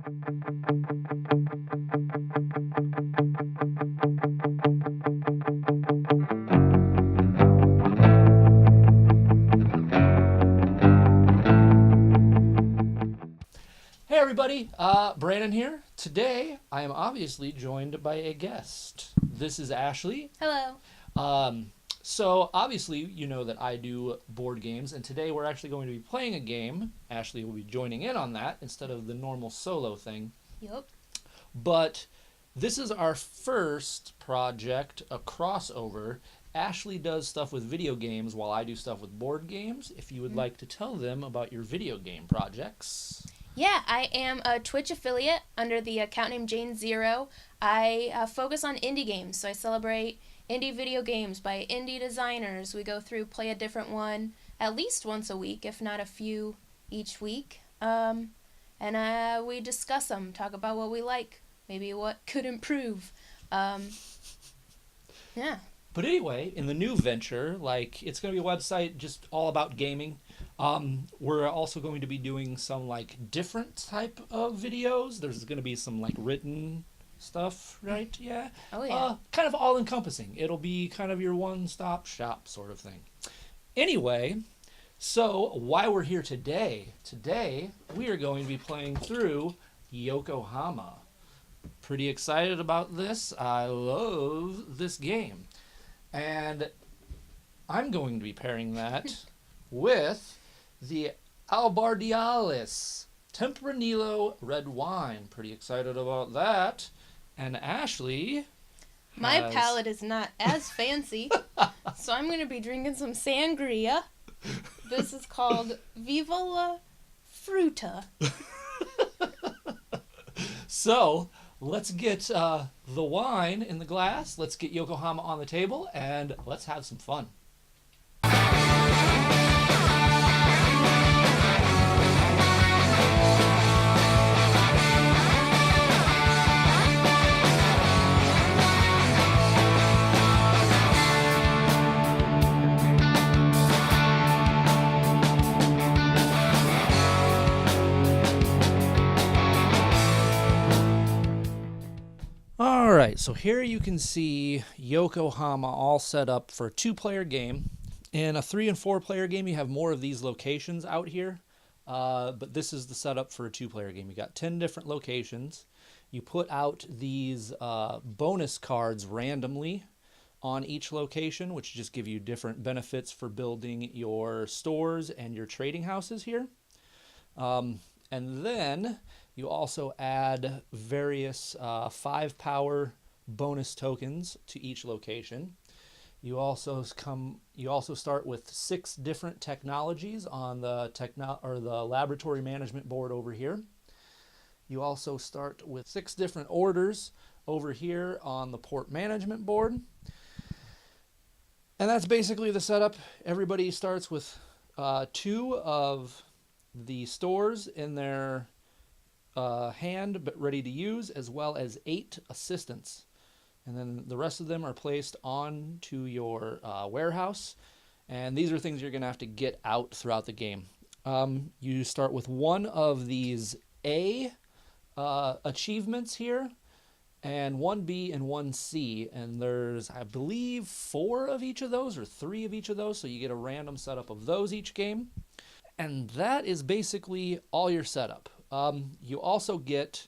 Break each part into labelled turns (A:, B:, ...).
A: Hey everybody, Brandon here. Today I am obviously joined by a guest. This is Ashley.
B: Hello.
A: So obviously you know that I do board games, and today we're actually going to be playing a game. Ashley will be joining in on that instead of the normal solo thing.
B: Yup.
A: But this is our first project, a crossover. Ashley does stuff with video games while I do stuff with board games. If you would like to tell them about your video game projects.
B: Yeah, I am a Twitch affiliate under the account name Jaynezero. I focus on indie games, so I celebrate indie video games by indie designers. We go through, play a different one at least once a week, if not a few each week. And we discuss them, talk about what we like, maybe what could improve. Yeah.
A: But anyway, in the new venture, it's going to be a website just all about gaming. We're also going to be doing some different type of videos. There's going to be some written stuff, right? Yeah.
B: Oh yeah.
A: Kind of all encompassing. It'll be kind of your one-stop shop sort of thing. Anyway, so why we're here today we are going to be playing through Yokohama. Pretty excited about this. I love this game. And I'm going to be pairing that with the Albardialis Tempranillo red wine. Pretty excited about that. And Ashley
B: My palate is not as fancy, so I'm going to be drinking some sangria. This is called Viva la Fruta.
A: So let's get the wine in the glass. Let's get Yokohama on the table, and let's have some fun. All right, so here you can see Yokohama all set up for a 2-player game. In a 3- and 4-player game, you have more of these locations out here, but this is the setup for a 2-player game. You got 10 different locations. You put out these bonus cards randomly on each location, which just give you different benefits for building your stores and your trading houses here. And then you also add various 5-power bonus tokens to each location. You also start with 6 different technologies on the laboratory management board over here. You also start with 6 different orders over here on the port management board. And that's basically the setup. Everybody starts with 2 of the stores in their hand but ready to use, as well as 8 assistants. And then the rest of them are placed onto your warehouse. And these are things you're going to have to get out throughout the game. You start with 1 of these A achievements here, and 1 B and 1 C. And there's, I believe, 4 of each of those, or 3 of each of those. So you get a random setup of those each game. And that is basically all your setup. You also get,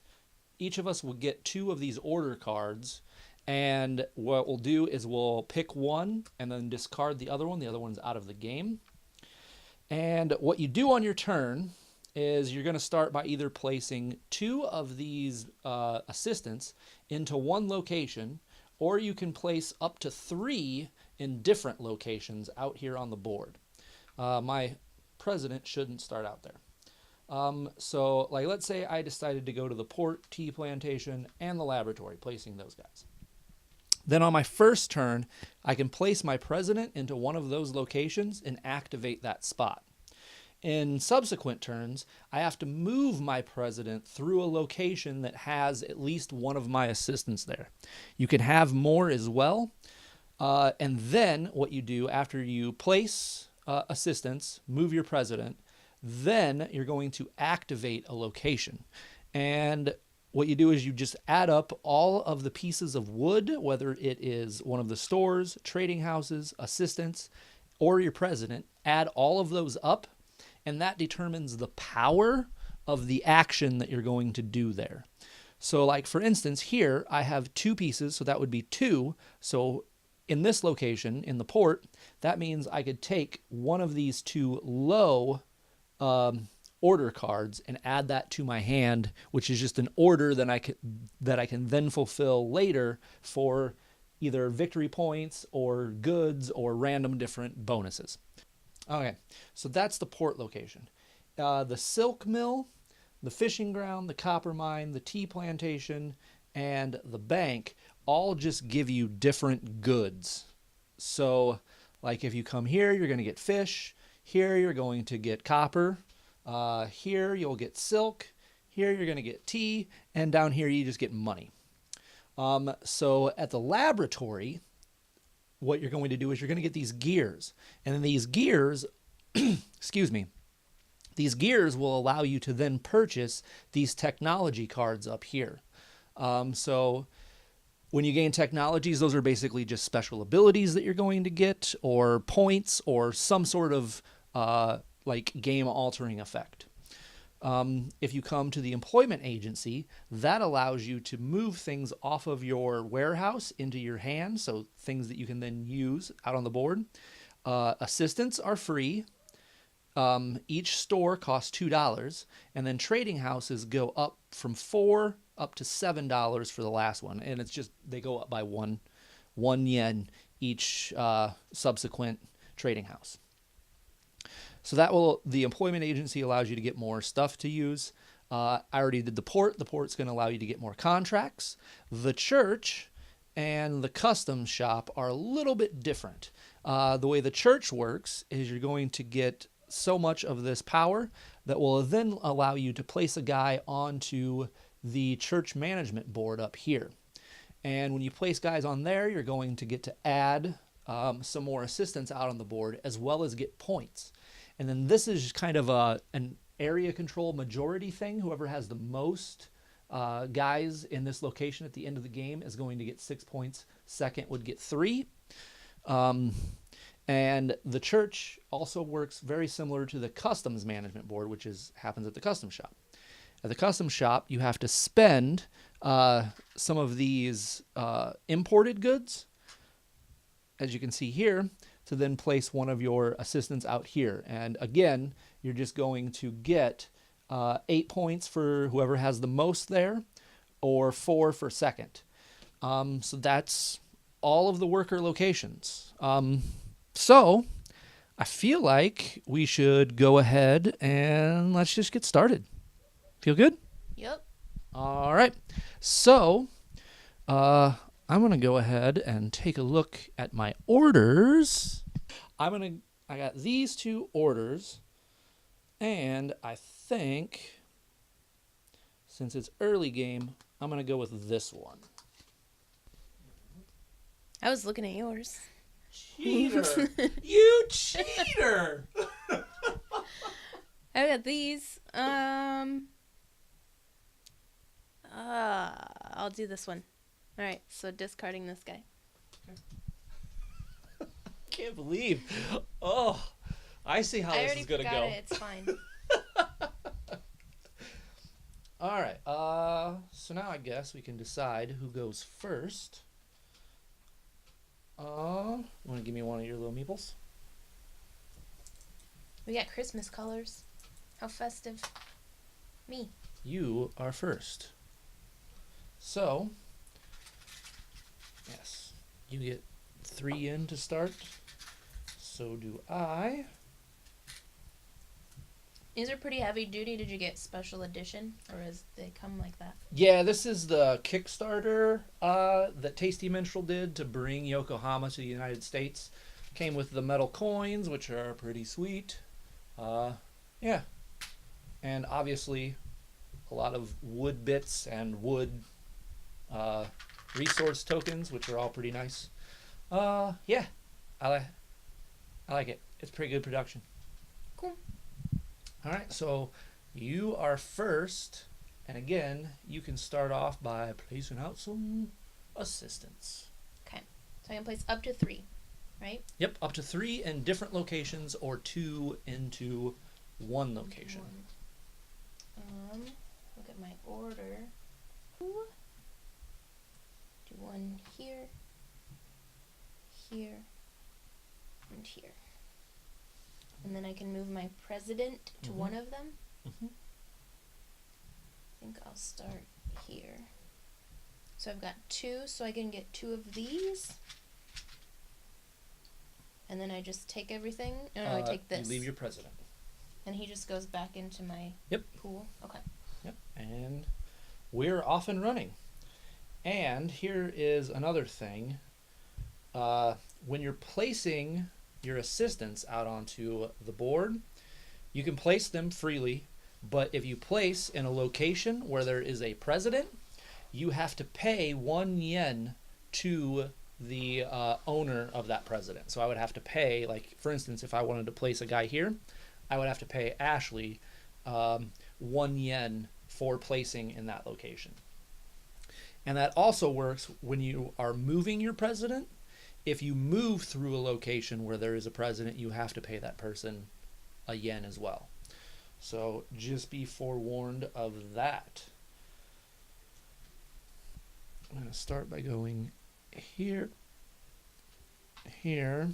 A: each of us will get 2 of these order cards, and what we'll do is we'll pick one and then discard the other one. The other one's out of the game. And what you do on your turn is you're going to start by either placing 2 of these assistants into one location, or you can place up to 3 in different locations out here on the board. My president shouldn't start out there. So let's say I decided to go to the port, tea plantation, and the laboratory, placing those guys. Then on my first turn, I can place my president into one of those locations and activate that spot. In subsequent turns, I have to move my president through a location that has at least one of my assistants there. You can have more as well. And then what you do after you place assistants, move your president, then you're going to activate a location. And what you do is you just add up all of the pieces of wood, whether it is one of the stores, trading houses, assistants, or your president, add all of those up, and that determines the power of the action that you're going to do there. So like for instance, here I have 2 pieces, so that would be 2. So in this location, in the port, that means I could take one of these 2 low order cards and add that to my hand, which is just an order that I can then fulfill later for either victory points or goods or random different bonuses. Okay, so that's the port location. The silk mill, the fishing ground, the copper mine, the tea plantation, and the bank all just give you different goods. So like if you come here, you're going to get fish. Here you're going to get copper. Here you'll get silk. Here you're going to get tea. And down here you just get money. So at the laboratory, what you're going to do is you're going to get these gears. And then these gears, excuse me, these gears will allow you to then purchase these technology cards up here. So when you gain technologies, those are basically just special abilities that you're going to get, or points, or some sort of like game-altering effect. If you come to the employment agency, that allows you to move things off of your warehouse into your hand, so things that you can then use out on the board. Assistants are free. Each store costs $2, and then trading houses go up from $4 up to $7 for the last one, and it's just they go up by one yen each subsequent trading house. So the employment agency allows you to get more stuff to use. I already did the port. The port's going to allow you to get more contracts. The church and the customs shop are a little bit different. The way the church works is you're going to get so much of this power that will then allow you to place a guy onto the church management board up here. And when you place guys on there, you're going to get to add some more assistants out on the board, as well as get points. And then this is kind of an area control majority thing. Whoever has the most guys in this location at the end of the game is going to get 6 points. Second would get 3. And the church also works very similar to the customs management board, which happens at the customs shop. At the customs shop, you have to spend some of these imported goods, as you can see here, to then place one of your assistants out here. And again, you're just going to get 8 points for whoever has the most there, or 4 for second. So that's all of the worker locations. So I feel like we should go ahead and let's just get started. Feel good?
B: Yep.
A: All right. So I'm going to go ahead and take a look at my orders. I got these 2 orders, and I think since it's early game, I'm going to go with this one.
B: I was looking at yours.
A: Cheater! You cheater!
B: I got these. I'll do this one. All right, so discarding this guy.
A: Can't believe. Oh, I see how this is going to go.
B: I already forgot it. It's fine.
A: All right. So now I guess we can decide who goes first. You want to give me one of your little meeples?
B: We got Christmas colors. How festive. Me.
A: You are first. So, yes, you get 3 in to start. So do I.
B: These are pretty heavy duty. Did you get special edition, or as they come like that?
A: Yeah, this is the Kickstarter that Tasty Minstrel did to bring Yokohama to the United States. Came with the metal coins, which are pretty sweet. Yeah. And obviously a lot of wood bits and wood resource tokens, which are all pretty nice. Yeah, I like it. It's pretty good production.
B: Cool.
A: All right, so you are first, And again, you can start off by placing out some assistants.
B: Okay. So I can place up to 3, right?
A: Yep, up to 3 in different locations or 2 into one location.
B: Look at my order. Do 1 here, here, and here. And then I can move my president to one of them.
A: Mm-hmm.
B: I think I'll start here. So I've got 2, so I can get 2 of these. And then I just take everything. No, I take this.
A: You leave your president.
B: And he just goes back into my pool. Okay.
A: Yep. And we're off and running. And here is another thing. When you're placing your assistants out onto the board, you can place them freely, but if you place in a location where there is a president, you have to pay 1 yen to the owner of that president. So I would have to pay, like, for instance, if I wanted to place a guy here, I would have to pay Ashley 1 yen for placing in that location. And that also works when you are moving your president. If you move through a location where there is a president, you have to pay that person a yen as well. So just be forewarned of that. I'm going to start by going here, here,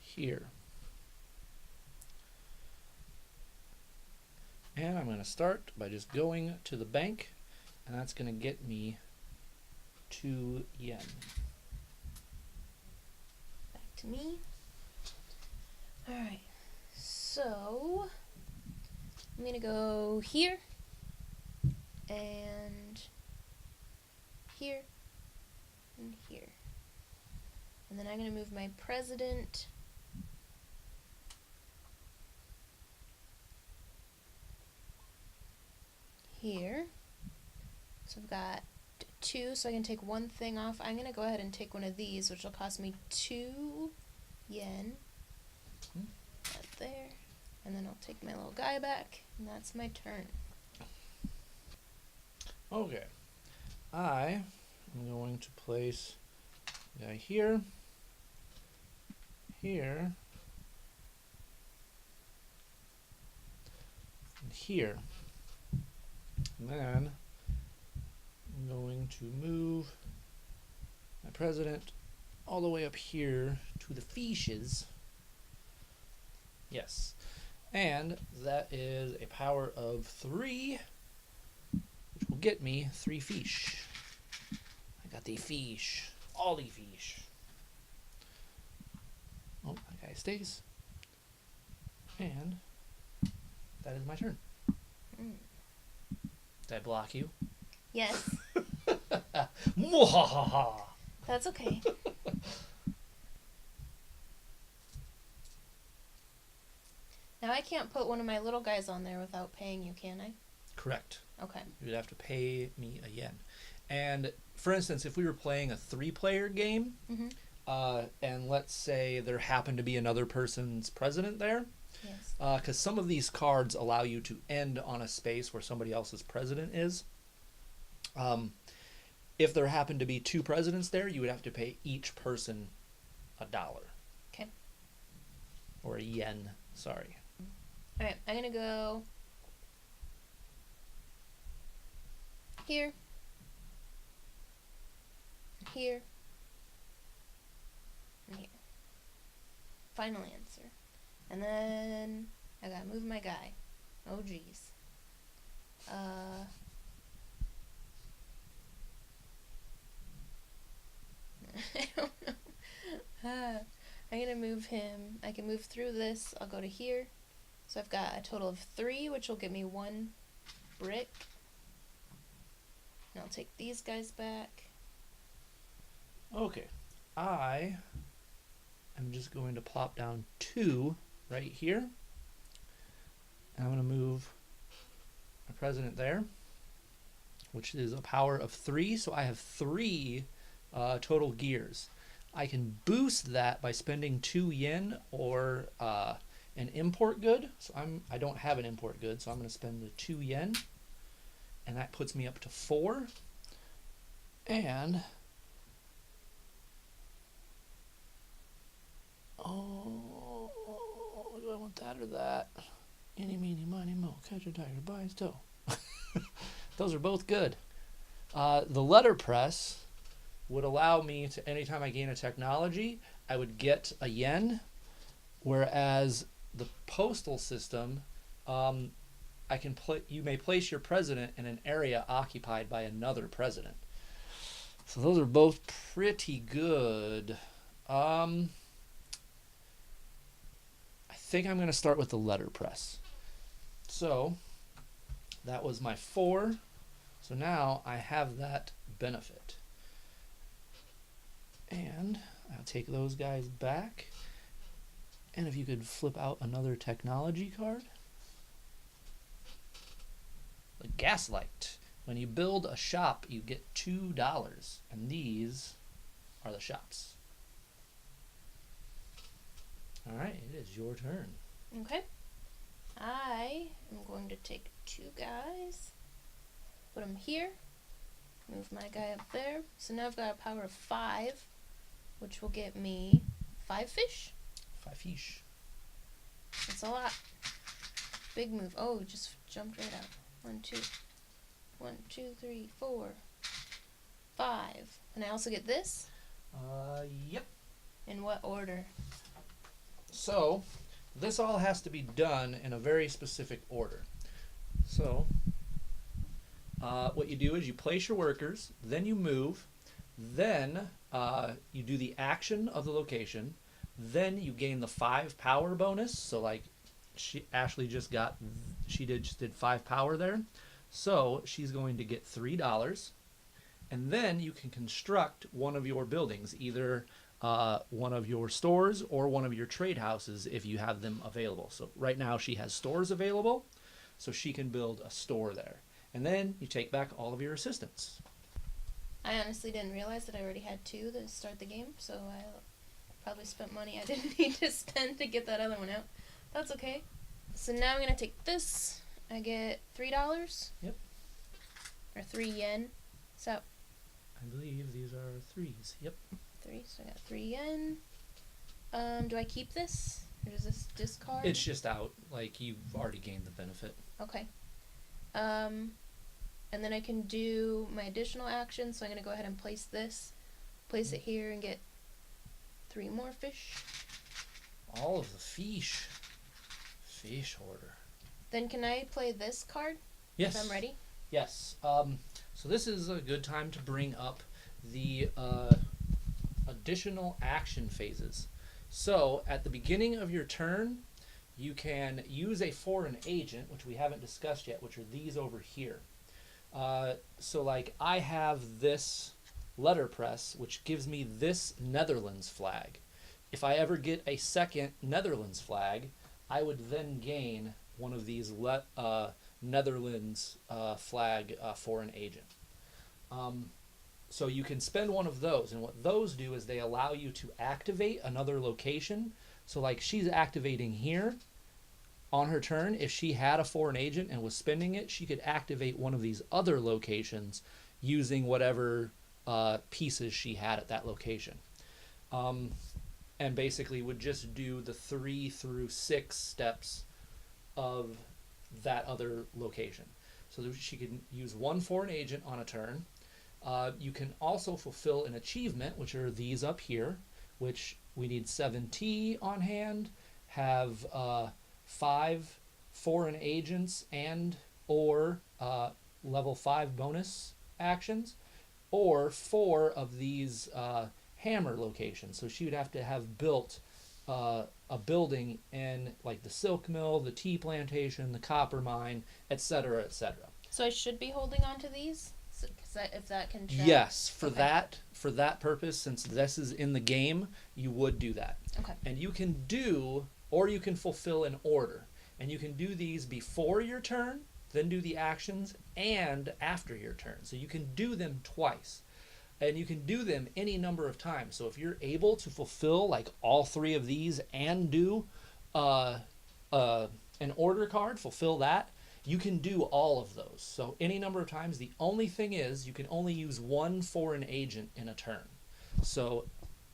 A: here. And I'm going to start by just going to the bank, and that's going to get me 2 yen.
B: Back to me. Alright, so I'm going to go here, and here, and here. And then I'm going to move my president here. So I've got 2, so I can take 1 thing off. I'm going to go ahead and take one of these, which will cost me 2 yen. That there. And then I'll take my little guy back, and that's my turn.
A: Okay. I am going to place a guy here, here, and here. And then I'm going to move my president all the way up here to the fishes. Yes. And that is a power of 3, which will get me 3 fish. I got the fish. All the fish. Oh, that guy stays. And that is my turn. Did I block you?
B: Yes.
A: Mwahaha!
B: That's okay. Now I can't put one of my little guys on there without paying you, can I?
A: Correct.
B: Okay.
A: You would have to pay me a yen. And for instance, if we were playing a 3-player game, and let's say there happened to be another person's president there,
B: yes,
A: because some of these cards allow you to end on a space where somebody else's president is. If there happened to be 2 presidents there, you would have to pay each person $1.
B: Okay.
A: Or a yen, sorry.
B: Alright, I'm gonna go here, here, and here. Final answer. And then I gotta move my guy. Oh geez. I don't know. I'm gonna move him. I can move through this. I'll go to here. So I've got a total of 3, which will give me 1 brick. And I'll take these guys back.
A: Okay. I am just going to plop down 2 right here. And I'm going to move my president there, which is a power of 3. So I have 3 total gears. I can boost that by spending 2 yen, or an import good. So I don't have an import good, so I'm going to spend the 2 yen, and that puts me up to 4. And oh, do I want that or that? Eeny, meeny, miny, mo, catch a tiger by his toe. Those are both good. The letterpress would allow me to, anytime I gain a technology, I would get a yen, whereas the postal system, you may place your president in an area occupied by another president. So those are both pretty good. I think I'm going to start with the letterpress. So that was my 4. So now I have that benefit. And I'll take those guys back. And if you could flip out another technology card. The Gaslight. When you build a shop, you get $2. And these are the shops. Alright, it is your turn.
B: Okay. I am going to take 2 guys, put them here, move my guy up there. So now I've got a power of 5, which will get me 5 fish.
A: 5 fish.
B: That's a lot. Big move. Oh, just jumped right out. 1, 2. 1, 2, 3, 4, 5. And I also get this?
A: Yep.
B: In what order?
A: So, this all has to be done in a very specific order. So, what you do is you place your workers, then you move, then you do the action of the location, then you gain the 5 power bonus. So, like, Ashley just did 5 power there. So, she's going to get $3. And then you can construct one of your buildings, either one of your stores or one of your trade houses if you have them available. So right now she has stores available, so she can build a store there. And then you take back all of your assistants.
B: I honestly didn't realize that I already had 2 to start the game, so I probably spent money I didn't need to spend to get that other one out. That's okay. So now I'm going to take this. I get $3.
A: Yep.
B: Or 3 yen. So
A: I believe these are 3s. Yep.
B: 3, so I got 3 yen. Do I keep this? Or does this discard?
A: It's just out. Like, you've already gained the benefit.
B: Okay. And then I can do my additional action, so I'm going to go ahead and place this. Place it here and get 3 more fish.
A: All of the fish. Fish order.
B: Then can I play this card?
A: Yes.
B: If I'm ready?
A: Yes. So this is a good time to bring up the additional action phases. So at the beginning of your turn, you can use a foreign agent, which we haven't discussed yet, which are these over here. So like I have this letterpress, which gives me this Netherlands flag. If I ever get a second Netherlands flag, I would then gain one of these Netherlands flag foreign agent. So you can spend one of those, and what those do is they allow you to activate another location. So like she's activating here on her turn. If she had a foreign agent and was spending it, she could activate one of these other locations using whatever pieces she had at that location. And basically would just do the 3 through 6 steps of that other location. So that she can use one foreign agent on a turn. You can also fulfill an achievement, which are these up here, which we need 7 tea on hand, have 5 foreign agents and or level 5 bonus actions, or 4 of these hammer locations. So she would have to have built a building in like the silk mill, the tea plantation, the copper mine, etc., etc.
B: So I should be holding on to these? If that can track.
A: Yes, for
B: Okay.
A: that purpose, since this is in the game, you would do that.
B: Okay.
A: And you can do, or you can fulfill an order. And you can do these before your turn, then do the actions, and after your turn. So you can do them twice. And you can do them any number of times. So if you're able to fulfill like all 3 of these and do an order card, fulfill that, you can do all of those. So any number of times. The only thing is you can only use one foreign agent in a turn. So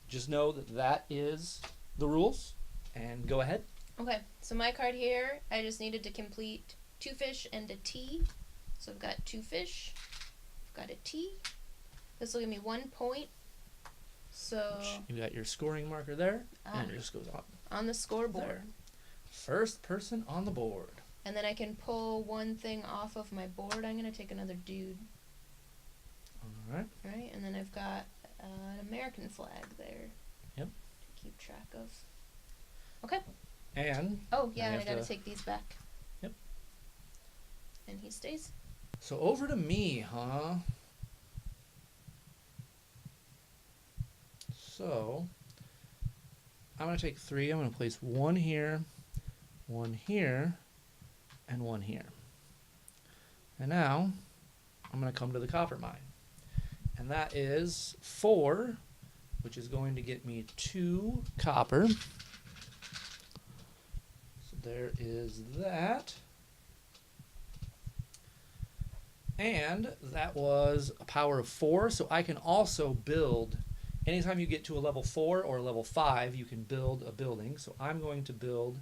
A: just know that that is the rules, and go ahead.
B: Okay, so my card here, I just needed to complete 2 fish and a tea. So I've got 2 fish, I've got a tea. This will give me 1 point. So
A: You got your scoring marker there, and it just goes
B: on the scoreboard.
A: there. First person on the board.
B: And then I can pull one thing off of my board. I'm going to take another dude.
A: All right.
B: Right, and then I've got an American flag there.
A: Yep.
B: To keep track of. Okay.
A: And
B: oh yeah,
A: I
B: and I
A: have
B: gotta
A: to-
B: take these back.
A: Yep.
B: And he stays.
A: So over to me, huh? So I'm going to take 3. I'm going to place 1 here, 1 here, and 1 here. And now I'm going to come to the copper mine. And that is 4, which is going to get me 2 copper. So there is that. And that was a power of 4, so I can also build. Anytime you get to a level 4 or a level 5, you can build a building. So I'm going to build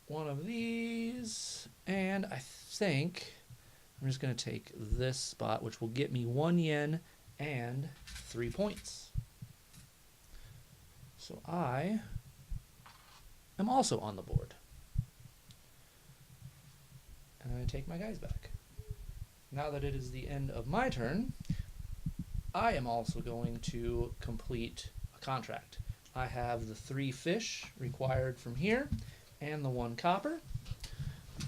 A: one of these, and I think I'm just going to take this spot, which will get me 1 yen and 3 points. So I am also on the board. And I take my guys back. Now that it is the end of my turn, I am also going to complete a contract. I have the 3 fish required from here and the 1 copper.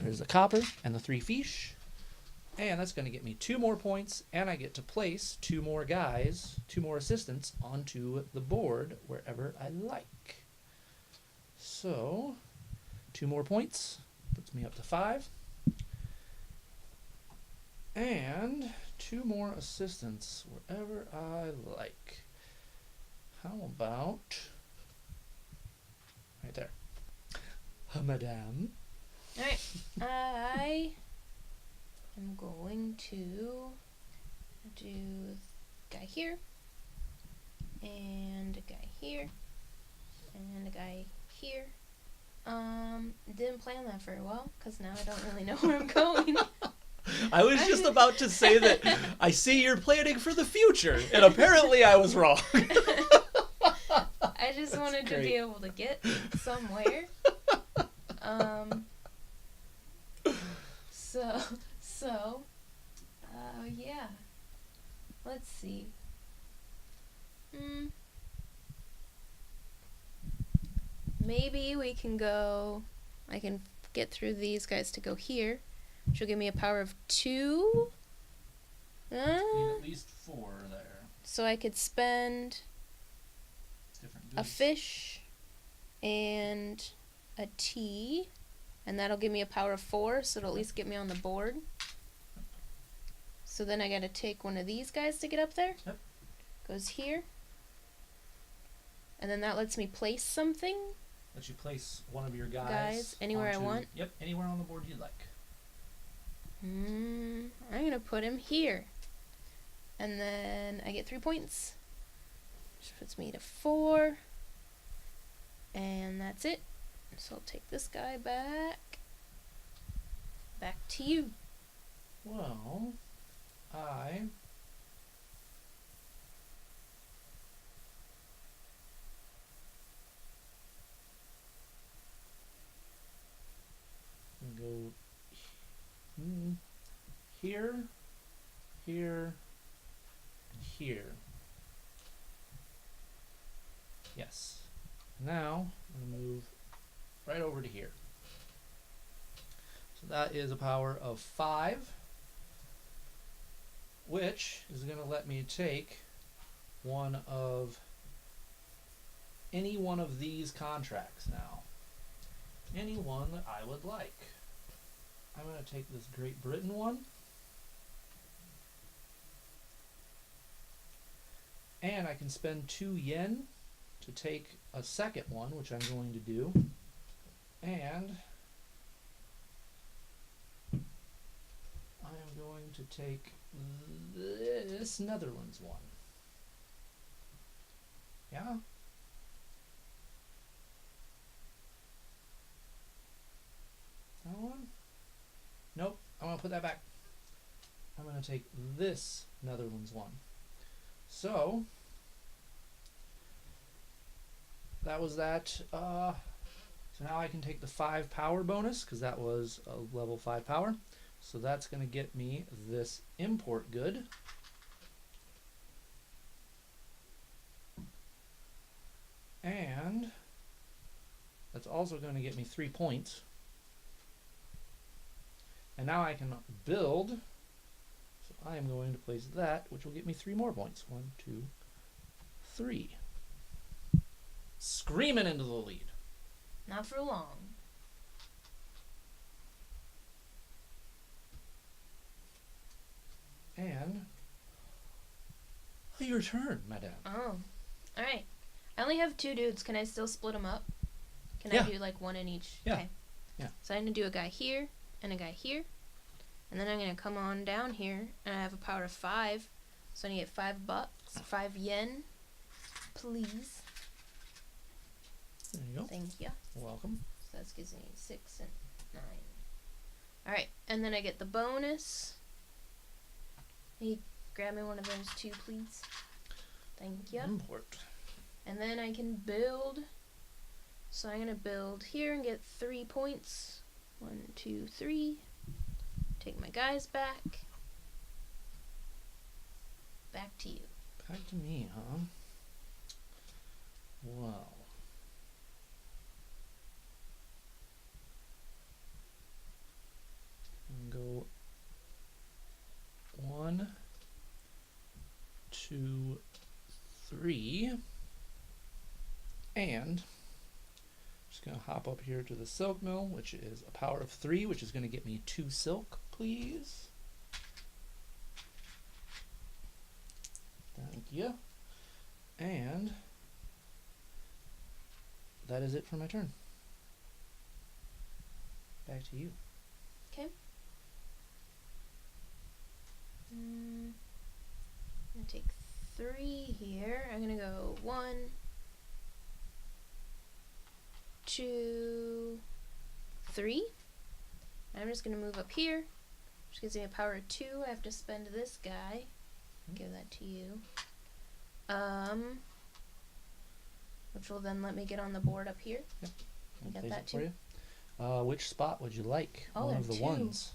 A: There's the copper and the 3 fish. And that's going to get me 2 more points, and I get to place 2 more guys, 2 more assistants onto the board wherever I like. So, 2 more points puts me up to 5. And 2 more assistants wherever I like. How about right there? Madame.
B: Alright. I am going to do a guy here, and a guy here, and a guy here. Didn't plan that very well, because now I don't really know where I'm going.
A: I was just about to say that I see you're planning for the future, and apparently I was wrong.
B: I just wanted to be able to get somewhere. Yeah. Let's see. Maybe we can go. I can get through these guys to go here, which will give me a power of 2.
A: Need at least 4 there.
B: So I could spend
A: Different
B: a
A: goods.
B: fish and a tea, and that'll give me a power of 4, so it'll at least get me on the board. So then I gotta take one of these guys to get up there.
A: Yep.
B: Goes here. And then that lets me place something.
A: Let you place one of your guys
B: anywhere I want?
A: Yep, anywhere on the board you'd like.
B: I'm gonna put him here. And then I get 3 points. Which puts me to 4. And that's it. So I'll take this guy back. Back to you.
A: Well, I can go here, here, and here. Yes. Now I'm going to move right over to here. So that is a power of 5, which is going to let me take any one of these contracts now. Any one that I would like. I'm going to take this Great Britain one. And I can spend 2 yen to take a second one, which I'm going to do. And I am going to take this Netherlands one. Yeah? That one? Nope. I'm going to put that back. I'm going to take this Netherlands one. So, that was that. So now I can take the 5 power bonus, because that was a level 5 power. So that's going to get me this import good. And that's also going to get me 3 points. And now I can build. So I am going to place that, which will get me 3 more points. 1, 2, 3. Screaming into the lead.
B: Not for long.
A: And your turn, madame.
B: Oh, all right. I only have 2 dudes. Can I still split them up? Can
A: Yeah.
B: I do like one in each?
A: Yeah.
B: Okay.
A: Yeah.
B: So I'm gonna do a guy here and a guy here, and then I'm gonna come on down here, and I have a power of 5, so I need to get $5, 5 yen, please.
A: There you go.
B: Thank you.
A: Welcome.
B: So that gives me 6 and 9. All right, and then I get the bonus. Can you grab me one of those 2, please? Thank you.
A: Import.
B: And then I can build. So I'm gonna build here and get 3 points. 1, 2, 3. Take my guys back. Back to you.
A: Back to me, huh? Well. And go 1, 2, 3. And just going to hop up here to the silk mill, which is a power of 3, which is going to get me 2 silk, please. Thank you. And that is it for my turn. Back to you.
B: Okay. I'm gonna take 3 here. I'm gonna go 1, 2, 3. I'm just gonna move up here, which gives me a power of 2. I have to spend this guy. Give that to you. Which will then let me get on the board up here.
A: Yep.
B: You got
A: Place
B: that
A: it for
B: too?
A: you. Which spot would you like?
B: Oh,
A: One
B: there
A: of the
B: are 2.
A: ones.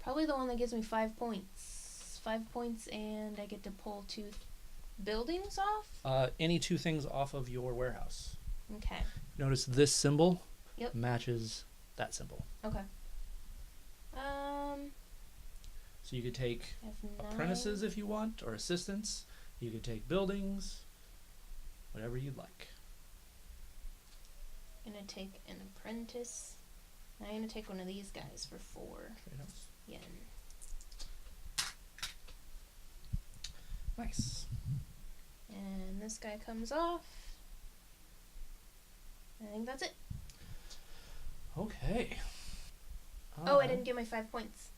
B: Probably the one that gives me 5 points. 5 points, and I get to pull 2 buildings off?
A: Any 2 things off of your warehouse.
B: Okay.
A: Notice this symbol
B: Yep.
A: matches that symbol.
B: Okay.
A: So you could take
B: I have 9.
A: apprentices if you want, or assistants. You could take buildings, whatever you'd like.
B: I'm gonna take an apprentice. I'm gonna take one of these guys for 4
A: Trade house.
B: yen.
A: Nice.
B: And this guy comes off. I think that's it.
A: Okay.
B: Oh, I didn't get my 5 points.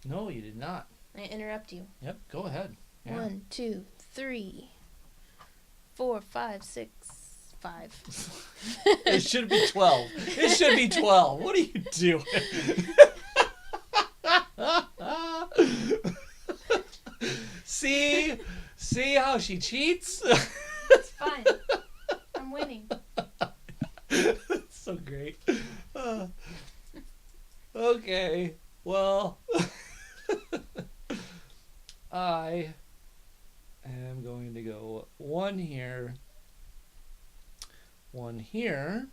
A: No, you did not.
B: I interrupt you.
A: Yep, go ahead. Yeah.
B: 1, 2, 3, 4, 5, 6, 5.
A: It should be 12. It should be 12. What are you doing? See how she cheats?
B: It's fine. I'm winning.
A: So great. Okay. Well, I am going to go 1 here, 1 here,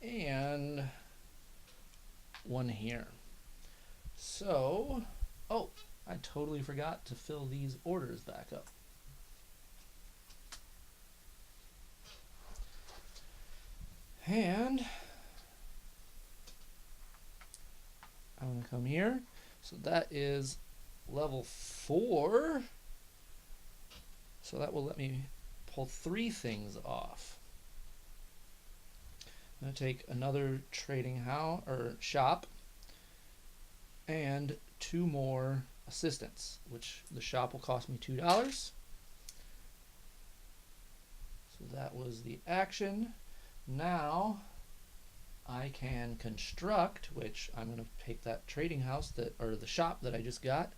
A: and 1 here. So, oh, I totally forgot to fill these orders back up. And I'm going to come here. So that is level 4. So that will let me pull 3 things off. I'm going to take another trading house or shop and 2 more assistants, which the shop will cost me $2. So that was the action. Now I can construct, which I'm going to take that trading house or the shop that I just got.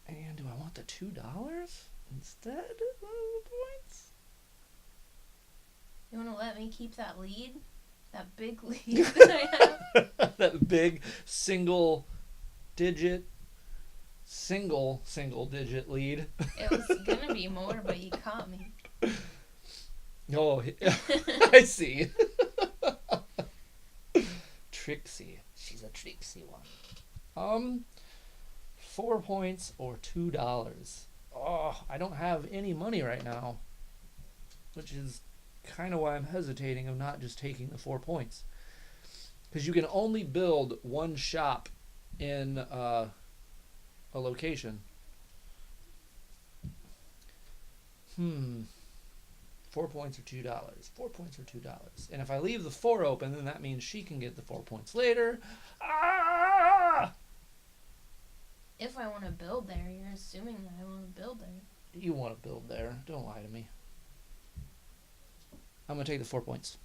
A: And do I want the $2 instead of the points?
B: You want to let me keep that lead? That big lead that I have?
A: That big single digit lead.
B: It was going to be more, but you caught me.
A: Oh, I see. Trixie. She's a tricksy one. 4 points or $2. Oh, I don't have any money right now, which is kind of why I'm hesitating of not just taking the 4 points, because you can only build one shop in a location. 4 points or $2. 4 points or $2. And if I leave the 4 open, then that means she can get the 4 points later. Ah!
B: If I want to build there, you're assuming that I want to build there.
A: You want to build there. Don't lie to me. I'm going to take the 4 points.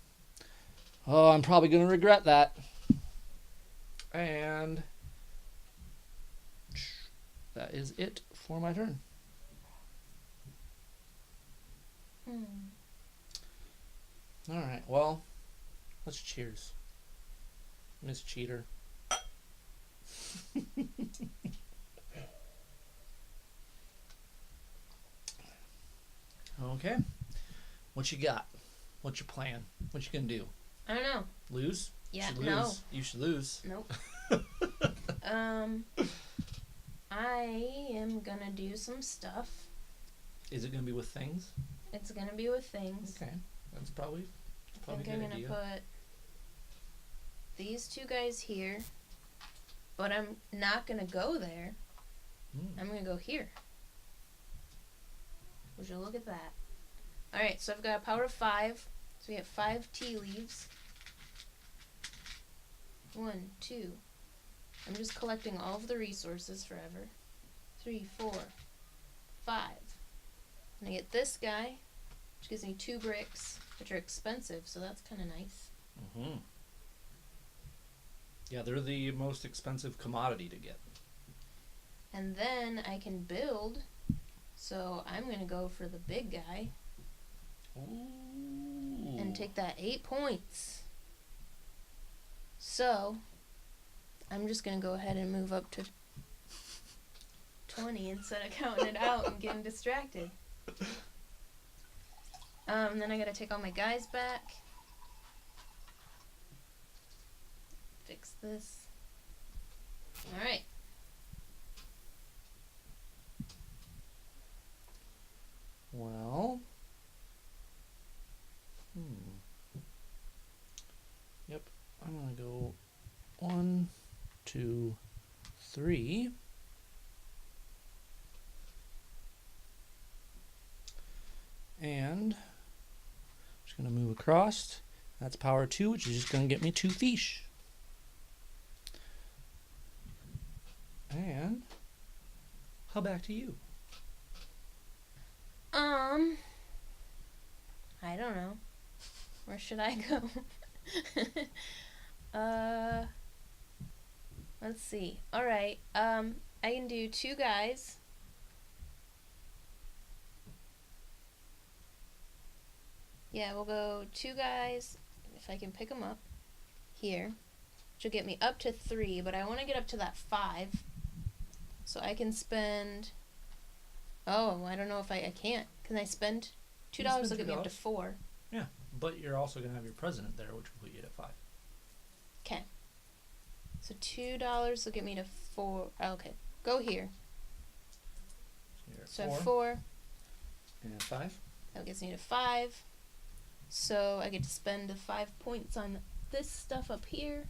A: Oh, I'm probably going to regret that. And that is it for my turn. All right, well, let's cheers. Miss Cheater. Okay. What you got? What's your plan? What you gonna do?
B: I don't know.
A: Lose?
B: Yeah,
A: you should
B: no.
A: lose. You should lose.
B: Nope. I am gonna do some stuff.
A: Is it gonna be with things?
B: It's gonna be with things.
A: Okay, that's probably
B: I think
A: a
B: I'm
A: good
B: gonna
A: idea.
B: put these 2 guys here, but I'm not gonna go there. I'm gonna go here. Would you look at that? Alright, so I've got a power of 5. So we have 5 tea leaves. 1, 2. I'm just collecting all of the resources forever. 3, 4, 5. And I get this guy, which gives me 2 bricks, which are expensive, so that's kind of nice.
A: Yeah, they're the most expensive commodity to get.
B: And then I can build, so I'm going to go for the big guy.
A: Ooh.
B: And take that 8 points. So, I'm just going to go ahead and move up to 20 instead of counting it out and getting distracted. Then I got to take all my guys back. Fix this. Alright.
A: Well. Yep. I'm gonna go 1, 2, 3. And I'm just gonna move across. That's power 2, which is just gonna get me 2 fish. And how back to you?
B: I don't know. Where should I go? Let's see. Alright, I can do 2 guys. Yeah, we'll go 2 guys, if I can pick them up, here. Which will get me up to 3, but I want to get up to that 5. So I can spend... Oh, I don't know if I can't. Can I spend $2 will get me up to 4.
A: Yeah, but you're also going to have your president there, which will put you at 5.
B: Okay. So $2 will get me to 4. Okay, go here.
A: So
B: I have 4.
A: And 5.
B: That gets me to 5. So I get to spend the 5 points on this stuff up here.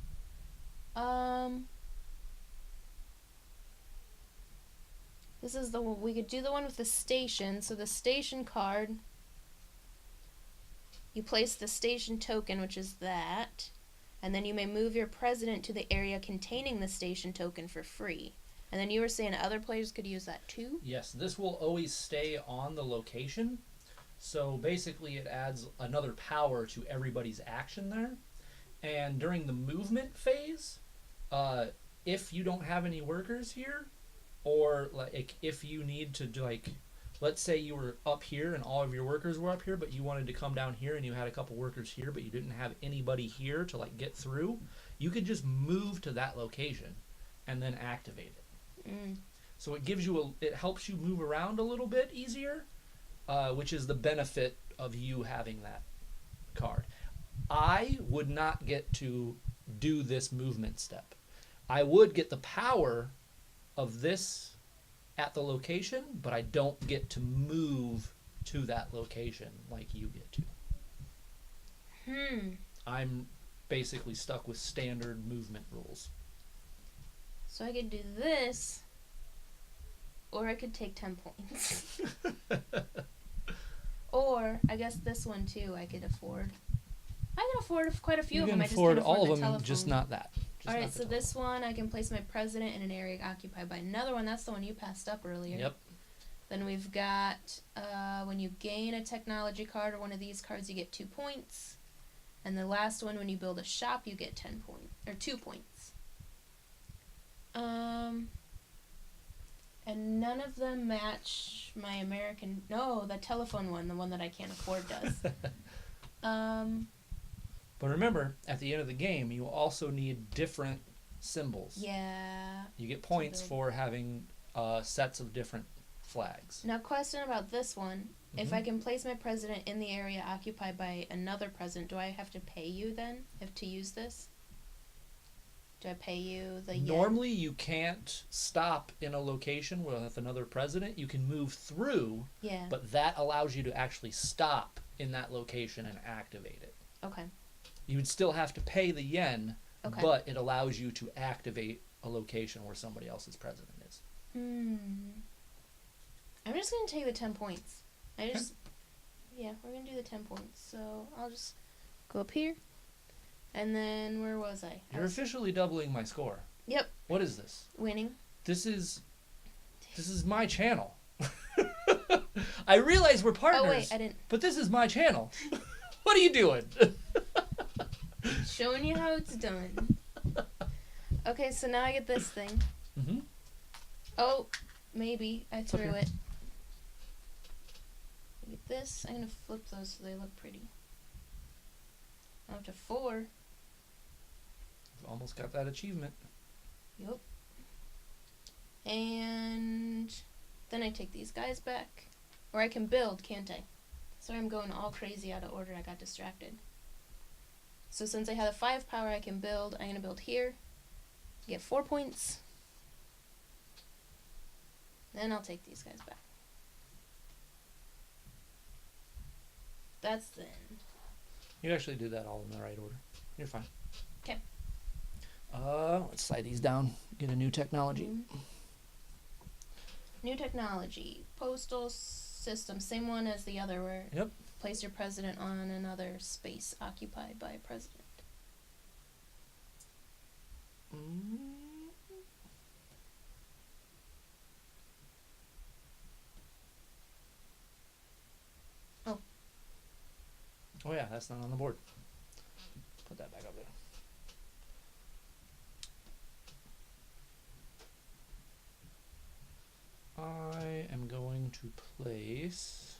B: This is the one, we could do the one with the station. So the station card you place the station token, which is that, and then you may move your president to the area containing the station token for free. And then you were saying other players could use that too?
A: Yes, this will always stay on the location. So basically it adds another power to everybody's action there. And during the movement phase, if you don't have any workers here, or like if you need to do, like, let's say you were up here and all of your workers were up here, but you wanted to come down here and you had a couple workers here, but you didn't have anybody here to like get through, you could just move to that location and then activate it. So it gives you it helps you move around a little bit easier, which is the benefit of you having that card. I would not get to do this movement step. I would get the power of this at the location, but I don't get to move to that location like you get to. I'm basically stuck with standard movement rules.
B: So I could do this, or I could take 10 points. Or, I guess this one too I could afford. I can afford quite a few of them. I just can't afford
A: all of
B: the
A: them, just not that.
B: Alright, so this one, I can place my president in an area occupied by another one. That's the one you passed up earlier.
A: Yep.
B: Then we've got, when you gain a technology card or one of these cards, you get 2 points. And the last one, when you build a shop, you get 10 points, or 2 points. And none of them match my American, no, the telephone one, the one that I can't afford does.
A: But remember, at the end of the game, you also need different symbols.
B: Yeah.
A: You get points for having sets of different flags.
B: Now, question about this one. If I can place my president in the area occupied by another president, do I have to pay you then to use this? Do I pay you the yen?
A: Normally, you can't stop in a location with another president. You can move through, but that allows you to actually stop in that location and activate it.
B: Okay.
A: You would still have to pay the yen, but it allows you to activate a location where somebody else's president is.
B: I'm just going to take the 10 points. Yeah, we're going to do the 10 points. So I'll just go up here. And then, where was I?
A: You're officially doubling my score.
B: Yep.
A: What is this?
B: Winning.
A: This is my channel. I realize we're partners.
B: Oh, wait, I didn't.
A: But this is my channel. What are you doing?
B: Showing you how it's done. Okay, so now I get this thing. Oh, maybe. I threw it. I get this. I'm going to flip those so they look pretty. Up to 4.
A: You've almost got that achievement.
B: Yep. And then I take these guys back. Or I can build, can't I? Sorry, I'm going all crazy out of order. I got distracted. So since I have a 5 power, I can build. I'm going to build here. Get 4 points. Then I'll take these guys back. That's the end.
A: You actually did that all in the right order. You're fine.
B: Okay.
A: Let's slide these down. Get a new technology.
B: New technology. Postal system. Same one as the other where place your president on another space occupied by a president.
A: Oh yeah, that's not on the board. Put that back up there. I am going to place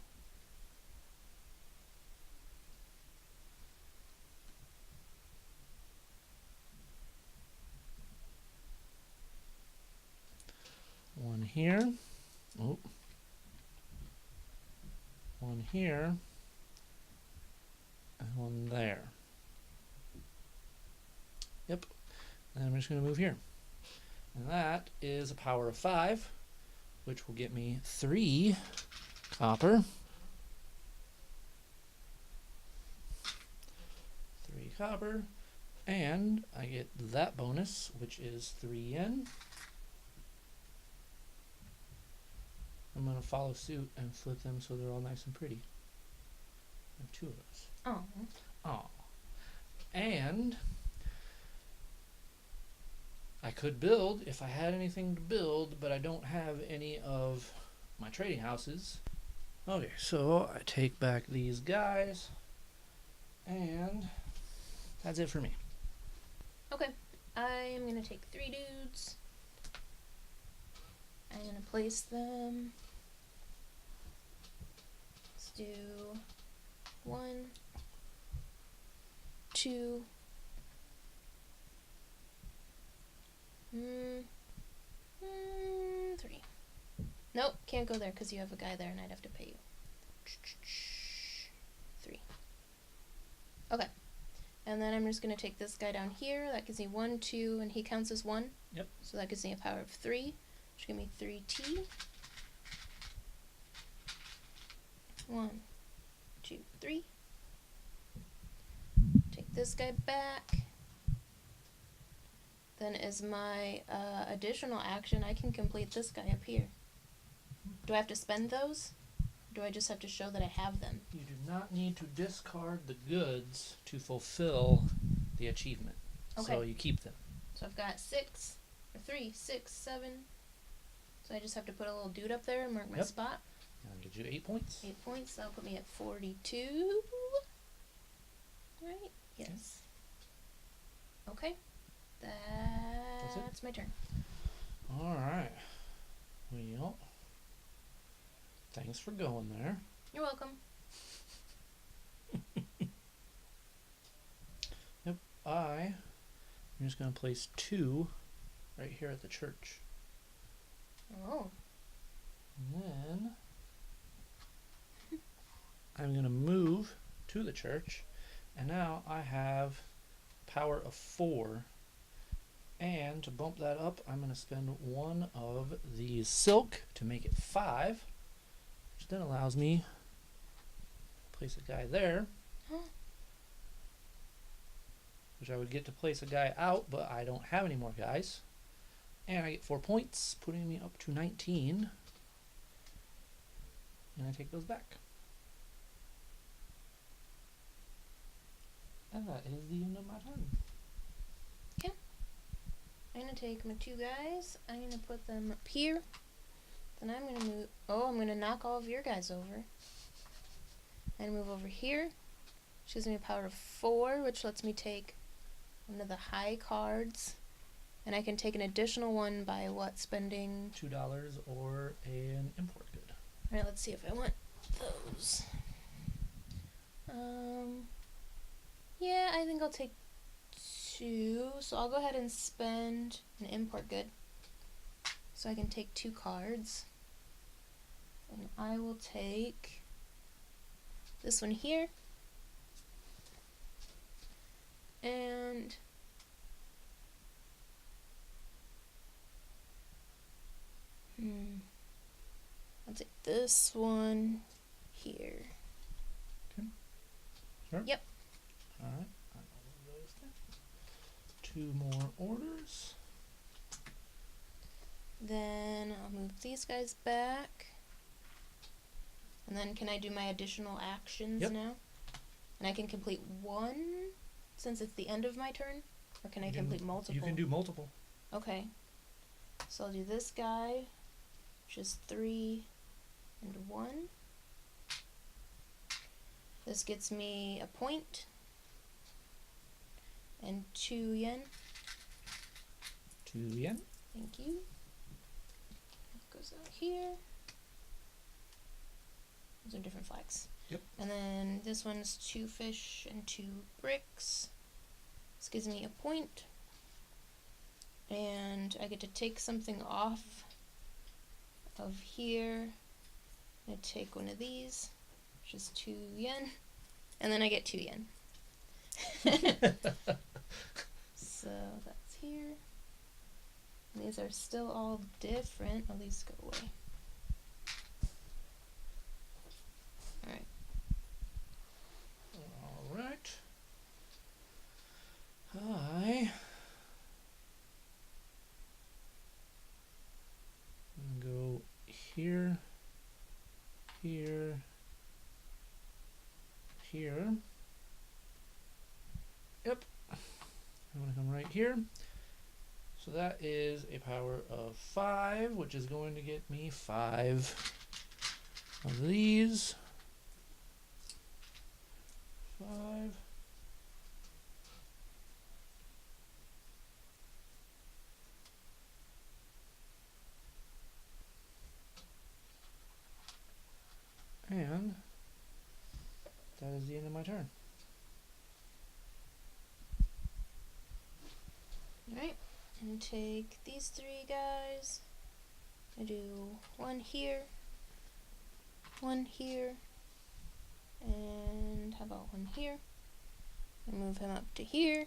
A: one here. Oh. One here. And one there. Yep. And I'm just going to move here. And that is a power of 5, which will get me 3 copper. 3 copper. And I get that bonus, which is 3 yen. I'm going to follow suit and flip them so they're all nice and pretty. I have 2 of those.
B: Oh.
A: Oh. And I could build if I had anything to build, but I don't have any of my trading houses. Okay, so I take back these guys, and that's it for me.
B: Okay. I'm going to take 3 dudes. I'm going to place them. Let's do 1, 2, 3. Nope, can't go there because you have a guy there and I'd have to pay you. 3. Okay. And then I'm just going to take this guy down here. That gives me 1, 2, and he counts as 1.
A: Yep.
B: So that gives me a power of 3, which gives me 3T. 1, 2, 3. Take this guy back. Then as my additional action, I can complete this guy up here. Do I have to spend those? Or do I just have to show that I have them?
A: You do not need to discard the goods to fulfill the achievement.
B: Okay.
A: So you keep them.
B: So I've got 6, or 3, 6, 7. So I just have to put a little dude up there and mark my
A: Yep.
B: spot.
A: I'll get you 8 points.
B: 8 points. That'll put me at 42. Right? Yes. Okay. That's my turn.
A: Alright. Well, thanks for going there.
B: You're welcome.
A: Yep, I'm just going to place 2 right here at the church.
B: Oh.
A: And then I'm going to move to the church, and now I have power of 4. And to bump that up, I'm going to spend 1 of the silk to make it 5, which then allows me to place a guy there, which I would get to place a guy out, but I don't have any more guys. And I get 4 points, putting me up to 19. And I take those back. And that is the end of my turn.
B: I'm going to take my 2 guys. I'm going to put them up here. Then I'm going to move... Oh, I'm going to knock all of your guys over. And move over here. Which gives me a power of 4, which lets me take one of the high cards. And I can take an additional one by what? Spending...
A: $2 or an import good.
B: Alright, let's see if I want those. Yeah, I think I'll take 2, so I'll go ahead and spend an import good so I can take 2 cards, and I will take this one here, and I'll take this one here.
A: Okay. Sure.
B: Yep.
A: Alright. 2 more orders.
B: Then I'll move these guys back. And then can I do my additional actions
A: Yep.
B: now? And I can complete 1 since it's the end of my turn? Or can I complete multiple?
A: You can do multiple.
B: Okay. So I'll do this guy, which is 3 and 1. This gets me a point. And 2 yen.
A: 2 yen.
B: Thank you. It goes out here. Those are different flags.
A: Yep.
B: And then this one's 2 fish and 2 bricks. This gives me a point. And I get to take something off of here. I'm going to take one of these, which is 2 yen. And then I get 2 yen. So that's here. And these are still all different. Oh, these go away. Alright.
A: Alright. Hi. I'm gonna go here, here, here. Yep. I'm going to come right here. So that is a power of 5, which is going to get me 5 of these. 5. And that is the end of my turn.
B: Alright, and take these 3 guys. I do 1 here, 1 here, and how about 1 here? I move him up to here.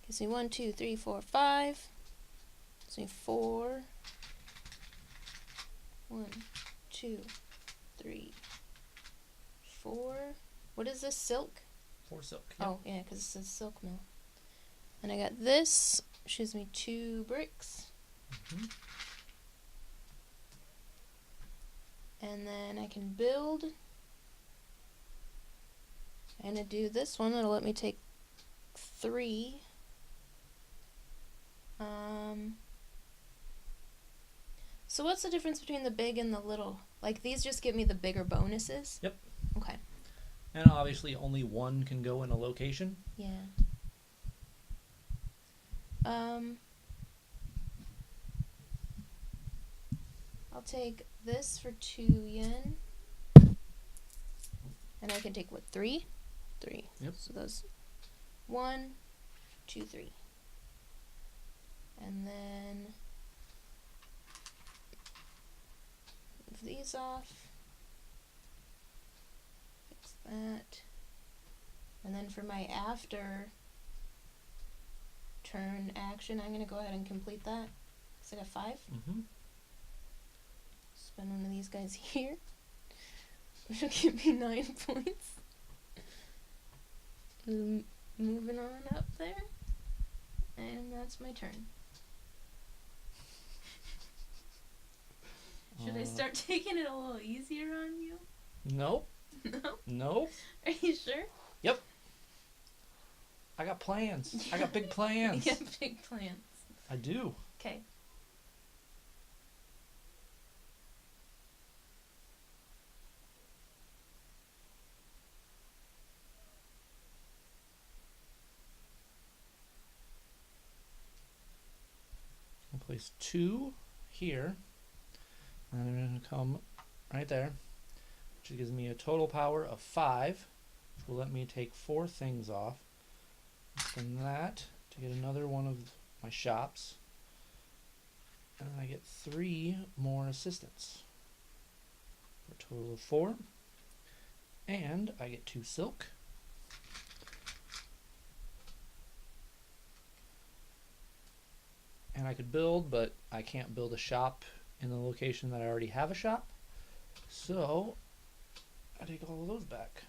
B: Gives me 1, 2, 3, 4, 5. Gives me 4. 1, 2, 3, 4. What is this, silk?
A: 4 silk. Yep.
B: Oh, yeah, because it says silk mill. And I got this, which gives me 2 bricks.
A: Mm-hmm.
B: And then I can build. I'm going to do this one. That'll let me take 3. So what's the difference between the big and the little? Like, these just give me the bigger bonuses?
A: Yep.
B: Okay.
A: And obviously only one can go in a location.
B: Yeah. I'll take this for 2 yen. And I can take, what, 3? 3.
A: Yep.
B: So those 1, 2, 3. And then move these off. Fix that. And then for my after turn action, I'm going to go ahead and complete that. Because I got 5.
A: Mm-hmm.
B: Spend one of these guys here. Which will give me 9 points. Moving on up there. And that's my turn. Should I start taking it a little easier on you?
A: Nope.
B: No?
A: Nope.
B: Are you sure?
A: Yep. I got plans. I got big plans.
B: You got big plans.
A: I do.
B: Okay.
A: I'll place 2 here. And I'm going to come right there, which gives me a total power of 5, which will let me take 4 things off. From that to get another one of my shops. And then I get 3 more assistants. For a total of 4. And I get 2 silk. And I could build, but I can't build a shop in the location that I already have a shop. So I take all of those back.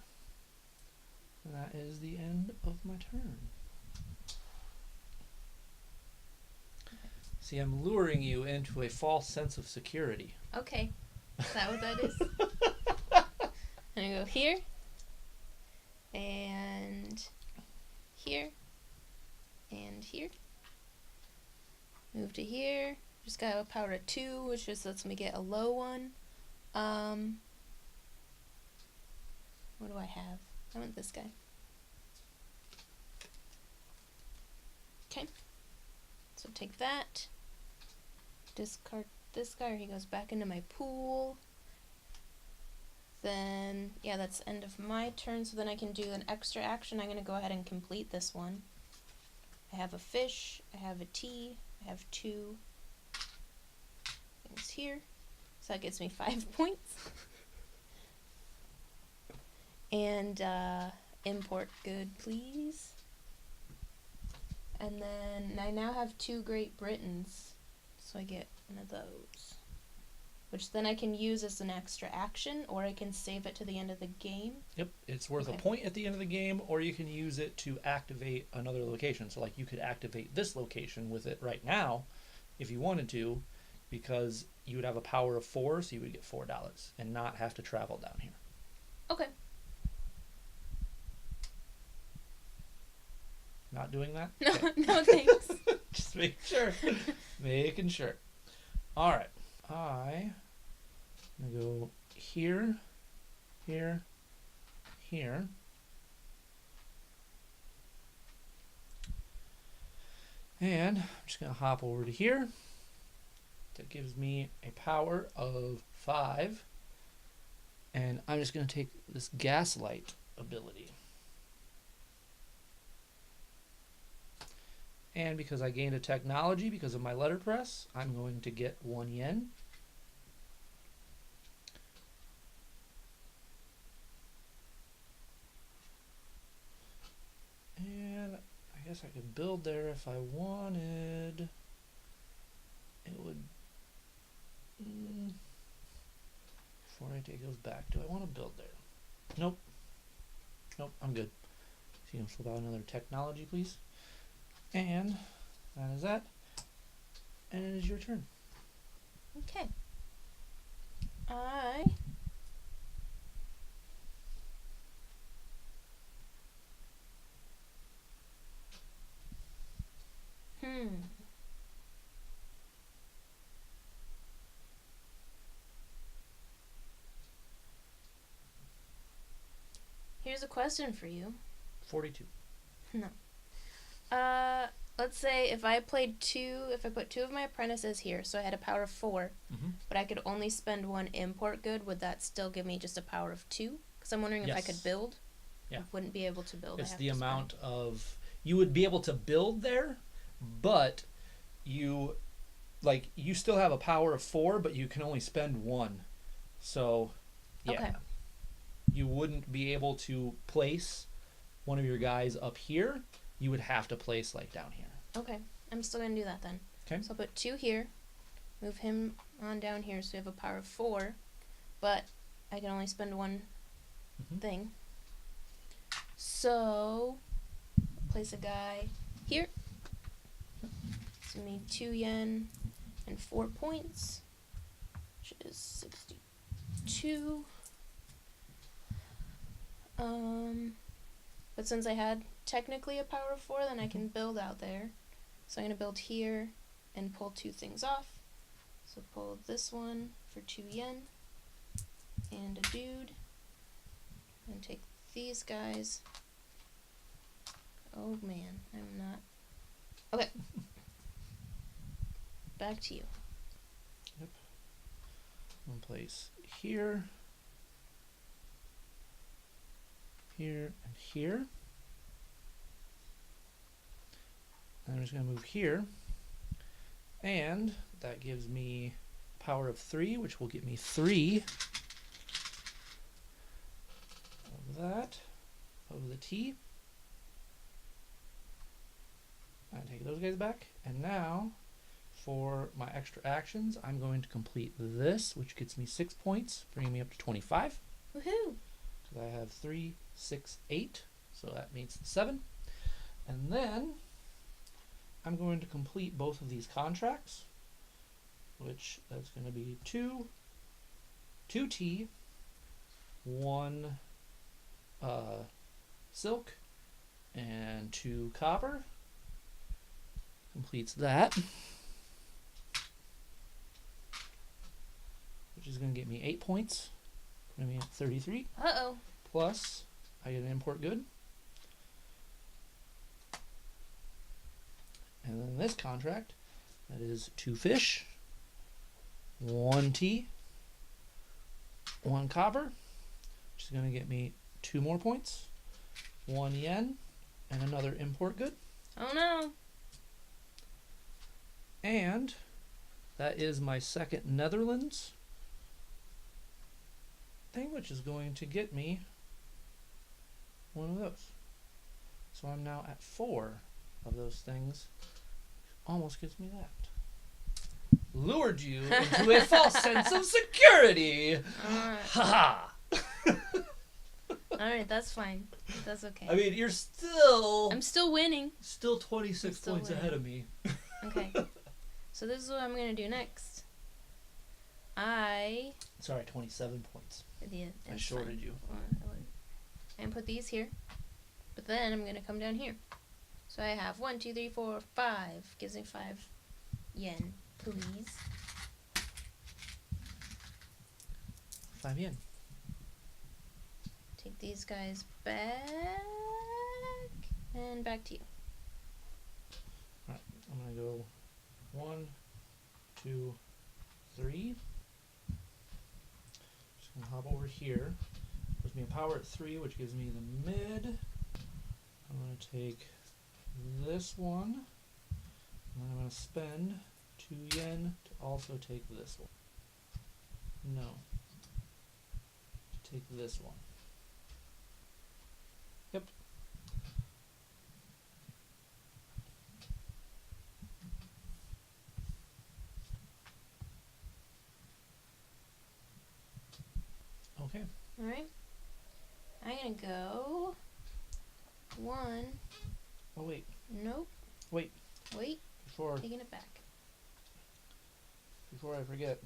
A: And that is the end of my turn. See, I'm luring you into a false sense of security.
B: Okay. Is that what that is? I'm going to go here. And here. And here. Move to here. Just got a power of 2, which just lets me get a low one. What do I have? I want this guy. Okay. So take that. Discard this guy, or he goes back into my pool. Then, yeah, that's the end of my turn. So then I can do an extra action. I'm going to go ahead and complete this one. I have a fish. I have a tea. I have 2 things here. So that gets me 5 points. And import good, please. And then I now have 2 Great Britons. So I get one of those. Which then I can use as an extra action, or I can save it to the end of the game.
A: Yep, it's worth
B: Okay.
A: a point at the end of the game, or you can use it to activate another location. So like you could activate this location with it right now if you wanted to, because you would have a power of 4, so you would get $4 and not have to travel down here.
B: Okay.
A: Not doing that?
B: No,
A: Okay.
B: no thanks.
A: Just making sure. Making sure. All right. I'm going to go here, here, here. And I'm just going to hop over to here. That gives me a power of 5. And I'm just going to take this Gaslight ability. And because I gained a technology because of my letterpress, I'm going to get 1 yen. And I guess I could build there if I wanted. It would... before I take those back, do I want to build there? Nope. Nope, I'm good. So you can flip out another technology, please. And that is that. And it is your turn.
B: Okay. Here's a question for you.
A: 42.
B: No. Let's say if I put 2 of my apprentices here, so I had a power of 4, but I could only spend 1 import good, would that still give me just a power of 2? Because I'm wondering if I could build.
A: Yeah.
B: I wouldn't be able to build.
A: It's the amount of... You would be able to build there, but you still have a power of 4, but you can only spend 1. So, yeah.
B: Okay.
A: You wouldn't be able to place one of your guys up here. You would have to place like down here.
B: Okay. I'm still going to do that then.
A: Okay.
B: So I'll put 2 here. Move him on down here so we have a power of 4. But I can only spend 1 thing. So, place a guy here. It's going to be 2 yen and 4 points, which is 62. But since I had technically a power of 4, then I can build out there. So I'm going to build here and pull 2 things off. So pull this one for 2 yen and a dude. And take these guys. Oh man, I'm not. Okay. Back to you.
A: Yep. One place here. Here and here. And I'm just going to move here. And that gives me power of 3, which will get me 3 of that, of the T. I take those guys back. And now, for my extra actions, I'm going to complete this, which gets me 6 points, bringing me up to 25.
B: Woohoo!
A: So I have 3, 6, 8. So that means 7. And then I'm going to complete both of these contracts, which that's going to be 2 T, 1 silk, and 2 copper. Completes that, which is going to get me 8 points, putting me at 33.
B: Uh-oh.
A: Plus, I get an import good. And then this contract, that is 2 fish, 1 tea, 1 copper, which is going to get me 2 more points, 1 yen, and another import good.
B: Oh no.
A: And that is my second Netherlands thing, which is going to get me 1 of those. So I'm now at 4 of those things. Almost gets me that. Lured you into a false sense of security. Ha ha.
B: Alright, that's fine. That's okay.
A: I mean, I'm
B: still winning.
A: Still 26 points
B: winning.
A: ahead of me.
B: Okay. So this is what I'm going to do next.
A: Sorry, 27 points.
B: Yeah,
A: I shorted you.
B: And put these here. But then I'm going to come down here. So I have 1, 2, 3, 4, 5. Gives me 5 yen, please.
A: 5 yen.
B: Take these guys back. And back to you.
A: Alright, I'm going to go 1, 2, 3. Just going to hop over here. Gives me a power at 3, which gives me the mid. I'm going to take this one. And then I'm going to spend 2 yen to also take this one. No. To take this one. Yep. Okay.
B: Alright. I'm going to go 1.
A: Oh, wait.
B: Nope.
A: Wait.
B: Wait.
A: Before
B: Taking it back.
A: I forget,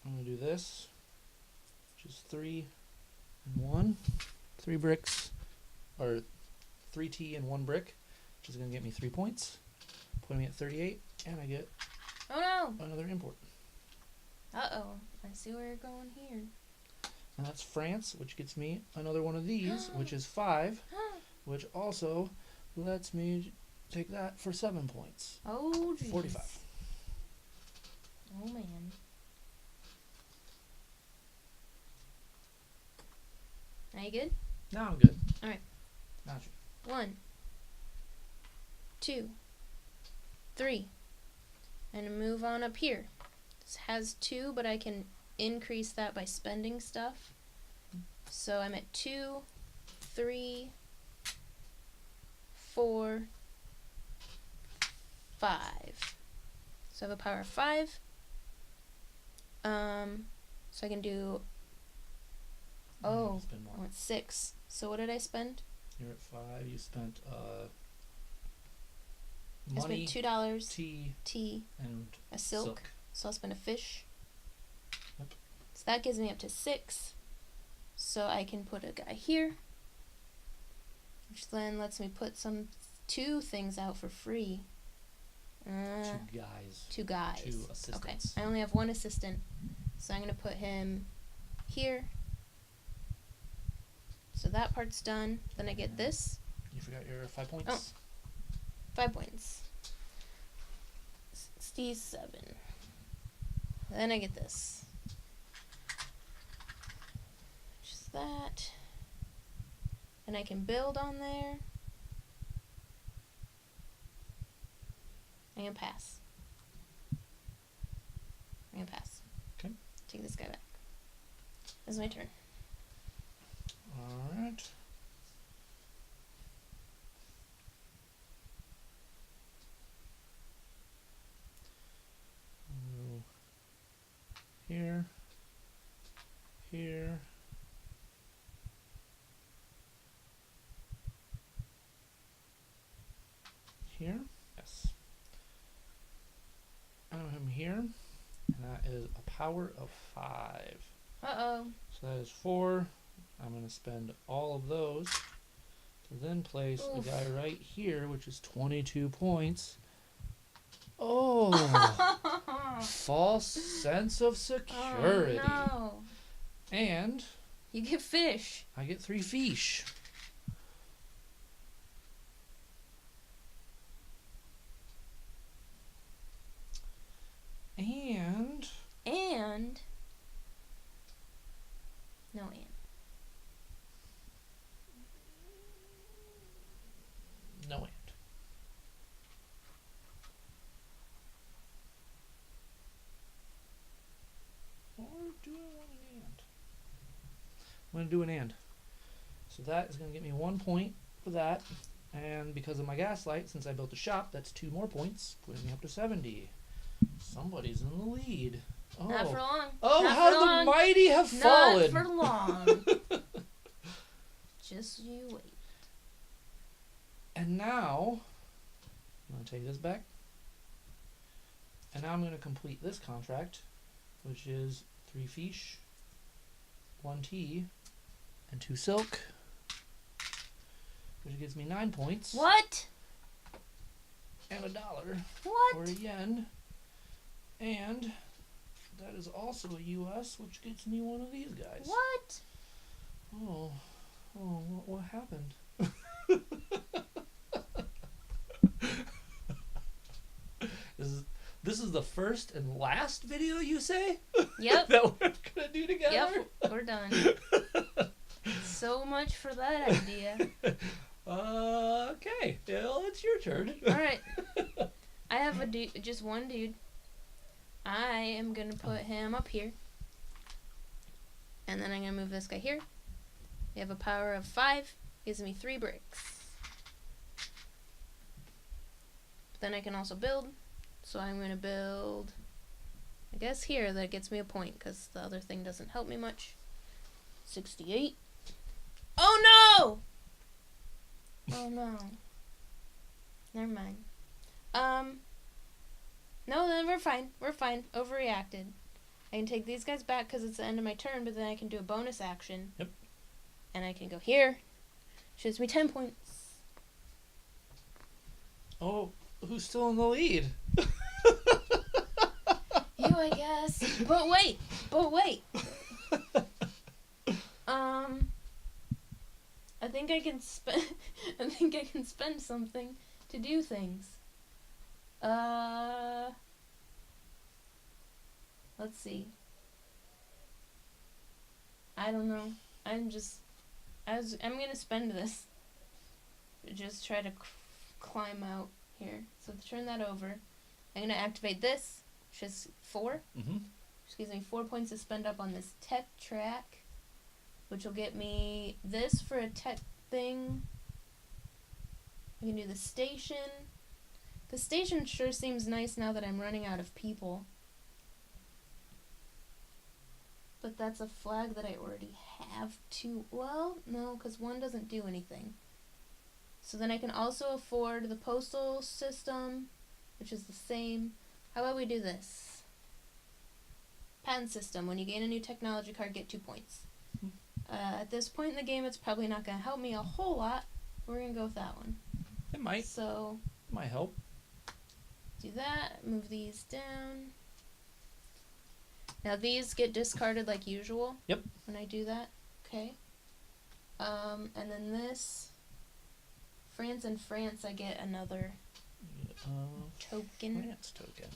A: I'm going to do this, which is 3 and 1. 3 bricks, or 3 tea and 1 brick, which is going to get me 3 points, putting me at 38, and I get
B: Oh
A: another import.
B: no! Uh-oh. I see where you're going here.
A: And that's France, which gets me another one of these, which is 5, which also lets me take that for 7 points.
B: Oh, geez.
A: 45.
B: Oh, man. Are you good?
A: Now I'm good.
B: Alright.
A: Not you.
B: 1, 2, 3. And move on up here. This has 2, but I can increase that by spending stuff. So I'm at 2, 3, 4, 5. So I have a power of 5. So I can do. Oh,
A: Spend more.
B: I want 6. So what did I spend?
A: You're at 5. You spent
B: I
A: money,
B: spent $2,
A: tea, and
B: a silk.
A: silk.
B: So I'll spend a fish.
A: Yep.
B: So that gives me up to 6. So I can put a guy here, which then lets me put 2 things out for free.
A: 2 guys.
B: 2 guys.
A: 2 assistants.
B: Okay. I only have 1 assistant, so I'm gonna put him here. So that part's done. Then I get this.
A: You forgot your 5 points.
B: Oh. 5 points. 67. Then I get this. Just that. And I can build on there. I'm gonna pass. I'm gonna pass.
A: Okay.
B: Take this guy back. This is my turn.
A: Alright. Here. Here. Here. Yes. I have him here, and that is a power of 5.
B: Uh-oh.
A: So that is 4. I'm going to spend all of those to then place a guy right here, which is 22 points. Oh, false sense of security.
B: Oh, no.
A: And
B: You get fish.
A: I get 3 fish. And
B: No, and.
A: no and. Or do I want an and? I'm going to do an and. So that is going to get me 1 point for that. And because of my gaslight, since I built a shop, that's 2 more points, putting me up to 70. Somebody's in the lead. Oh.
B: Not for long.
A: Oh,
B: Not
A: how
B: for
A: the
B: long.
A: mighty have fallen.
B: Not for long. Just you wait.
A: And now, I'm going to take this back. And now I'm going to complete this contract, which is 3 fish, 1 tea, and 2 silk, which gets me 9 points.
B: What?
A: And $1
B: What?
A: or a yen. And that is also a US, which gets me one of these guys.
B: What?
A: Oh, what happened? This is the first and last video, you say?
B: Yep.
A: That we're gonna do together?
B: Yep, we're done. So much for that idea.
A: Okay. Well, it's your turn.
B: Alright. I have just one dude. I am going to put him up here. And then I'm going to move this guy here. We have a power of 5. Gives me 3 bricks. But then I can also build. So I'm going to build, I guess here, that gets me a point, because the other thing doesn't help me much. 68. Oh no! Oh no. Never mind. No, then we're fine. We're fine. Overreacted. I can take these guys back because it's the end of my turn, but then I can do a bonus action.
A: Yep.
B: And I can go here. Gives me 10 points.
A: Oh, who's still in the lead?
B: You, I guess. But wait. I think I can spend something to do things. Let's see. I don't know. I'm gonna spend this. Just try to climb out here. So turn that over. I'm gonna activate this, which is 4.
A: Mm-hmm.
B: Which gives me 4 points to spend up on this tech track, which will get me this for a tech thing. I can do the station. The station sure seems nice now that I'm running out of people. But that's a flag that I already have to... Well, no, because 1 doesn't do anything. So then I can also afford the postal system, which is the same. How about we do this? Patent system. When you gain a new technology card, get 2 points. At this point in the game, it's probably not going to help me a whole lot. We're going to go with that one.
A: It might.
B: So...
A: It might help.
B: Do that, move these down. Now these get discarded like usual.
A: Yep.
B: When I do that. Okay. And then this, France and France, I get another token.
A: France token.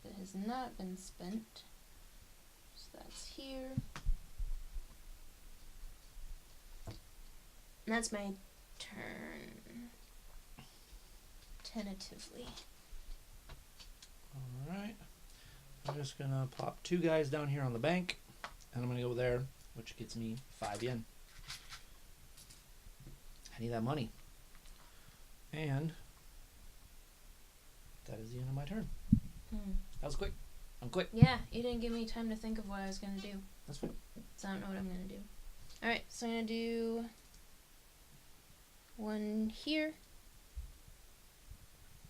B: That has not been spent. So that's here. And that's my turn. Tentatively.
A: Alright. I'm just gonna pop 2 guys down here on the bank, and I'm gonna go there, which gets me 5 yen. I need that money. And that is the end of my turn. That was quick. I'm quick.
B: Yeah, you didn't give me time to think of what I was gonna do.
A: That's fine.
B: So I don't know what I'm gonna do. Alright, so I'm gonna do 1 here.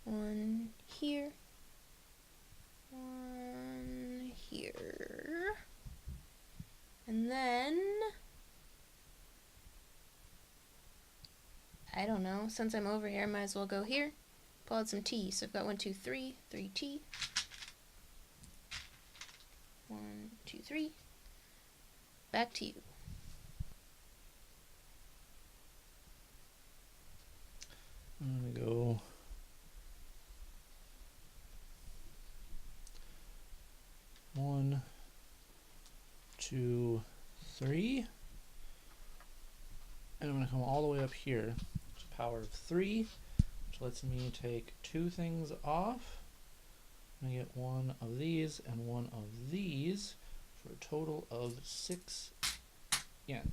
B: 1 here. 1 here. And then... I don't know. Since I'm over here, I might as well go here. Pull out some tea. So I've got 1, 2, 3. 3 tea. 1, 2, 3. Back to you.
A: I'm gonna go... 1, 2, 3. And I'm going to come all the way up here. It's a power of 3, which lets me take 2 things off. I'm going to get 1 of these and 1 of these for a total of 6 yen.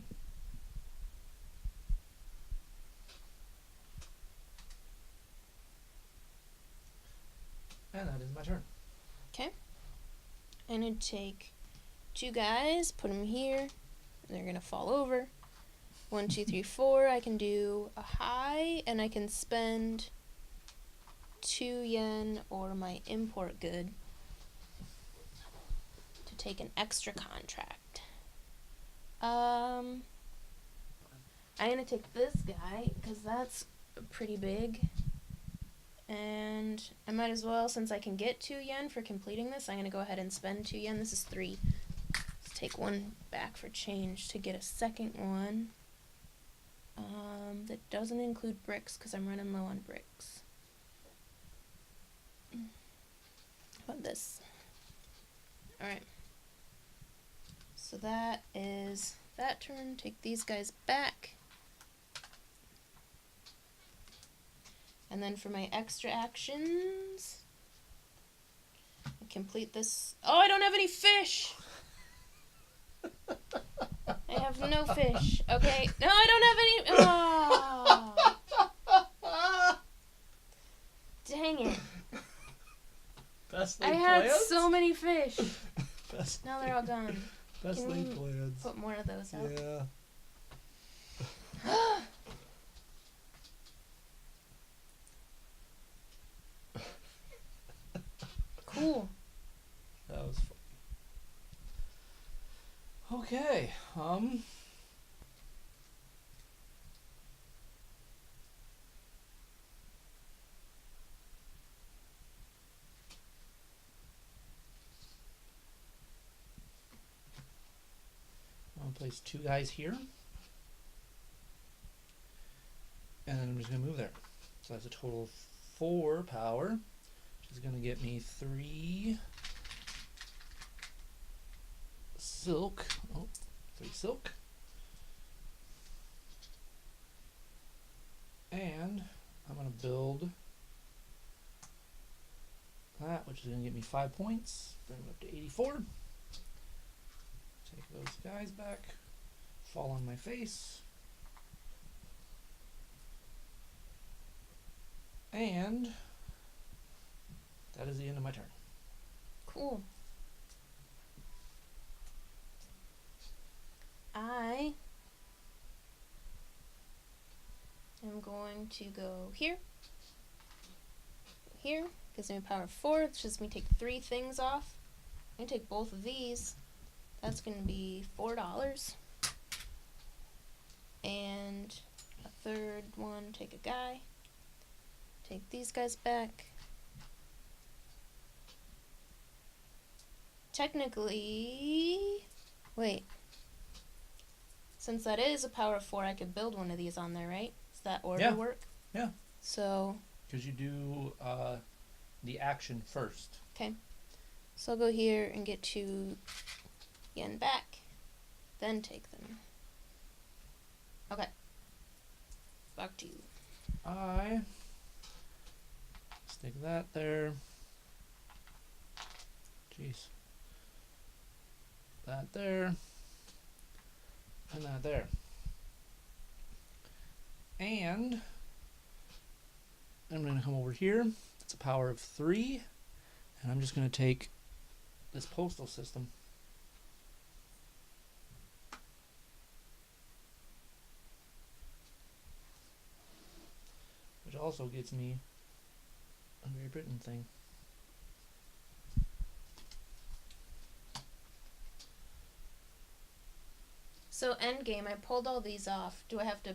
A: And that is my turn.
B: Okay. I'm going to take 2 guys, put them here. They're going to fall over. 1, 2, 3, 4. I can do a high, and I can spend 2 yen or my import good to take an extra contract. I'm going to take this guy because that's pretty big. And I might as well, since I can get 2 yen for completing this, I'm going to go ahead and spend 2 yen. This is 3. Let's take 1 back for change to get a second one. That doesn't include bricks because I'm running low on bricks. How about this? Alright. So that is that turn. Take these guys back. And then for my extra actions, I complete this. Oh, I don't have any fish! I have no fish. Okay. No, I don't have any. Oh. Dang it.
A: Best
B: I
A: laid
B: had
A: plans?
B: so many fish.
A: Best
B: Now they're all gone.
A: Best
B: Can
A: laid
B: we
A: plans.
B: put more of those out?
A: Yeah.
B: Cool.
A: That was fun. Okay. I'm gonna place 2 guys here. And then I'm just gonna move there. So that's a total of 4 power, which is gonna get me 3 silk. Oh, 3 silk. And I'm gonna build that, which is gonna get me 5 points. Bring it up to 84. Take those guys back. Fall on my face. And that is the end of my turn.
B: Cool. I am going to go here. Here. Gives me a power of 4. It's just me take 3 things off. I'm going to take both of these. That's going to be $4. And a third one, take a guy. Take these guys back. Technically, wait. Since that is a power of 4, I could build one of these on there, right? Does that order work?
A: Yeah.
B: So.
A: Because you do the action first.
B: Okay. So I'll go here and get 2 yen back. Then take them. Okay. Back to you.
A: I stick that there. Jeez. That there. And that there. And I'm going to come over here. It's a power of 3. And I'm just going to take this postal system. Which also gets me a Great Britain thing.
B: So endgame, I pulled all these off. Do I have to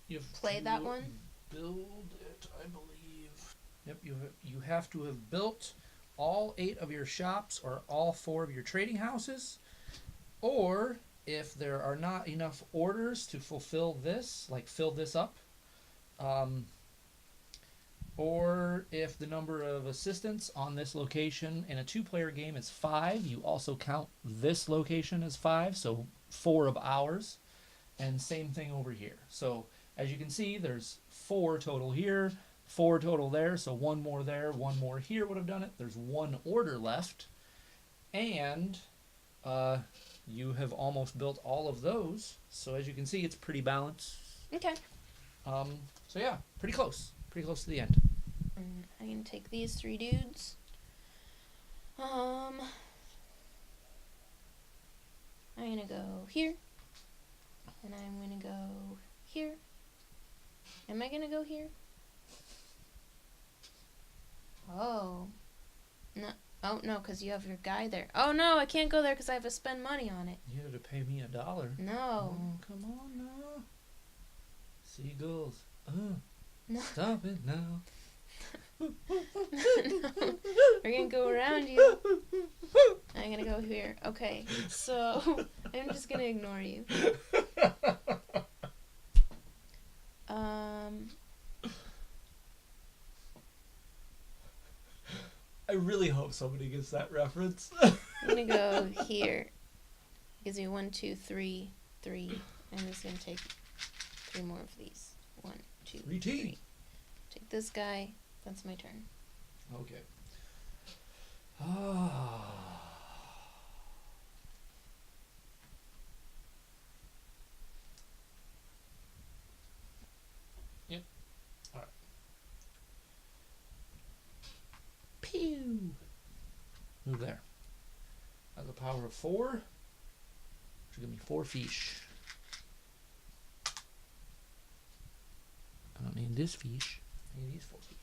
A: You have
B: play
A: to
B: that one?
A: Build it, I believe. Yep, you have to have built all 8 of your shops or all 4 of your trading houses, or if there are not enough orders to fulfill this, like fill this up, or if the number of assistants on this location in a 2-player game is 5, you also count this location as 5, so 4 of ours, and same thing over here. So as you can see, there's 4 total here, 4 total there, so 1 more there, 1 more here would have done it. There's 1 order left, and you have almost built all of those. So as you can see, it's pretty balanced.
B: Okay.
A: So yeah, pretty close to the end.
B: I'm going to take these 3 dudes. I'm going to go here. And I'm going to go here. Am I going to go here? Oh. No. Oh, no, because you have your guy there. Oh, no, I can't go there because I have to spend money on it.
A: You have to to pay me $1.
B: No.
A: Oh, come on now. Seagulls.
B: No.
A: Stop it now.
B: No. We're gonna go around you. I'm gonna go here. Okay, so I'm just gonna ignore you.
A: I really hope somebody gets that reference.
B: I'm gonna go here. Gives me 1, 2, 3, 3. I'm just gonna take 3 more of these. 1, 2,
A: 3T.
B: 3. Take this guy. That's my turn.
A: Okay. Yep. All right. Pew. Move there. Has a power of 4. Which will give me 4 fish. I don't need this fish. I need these 4 fish.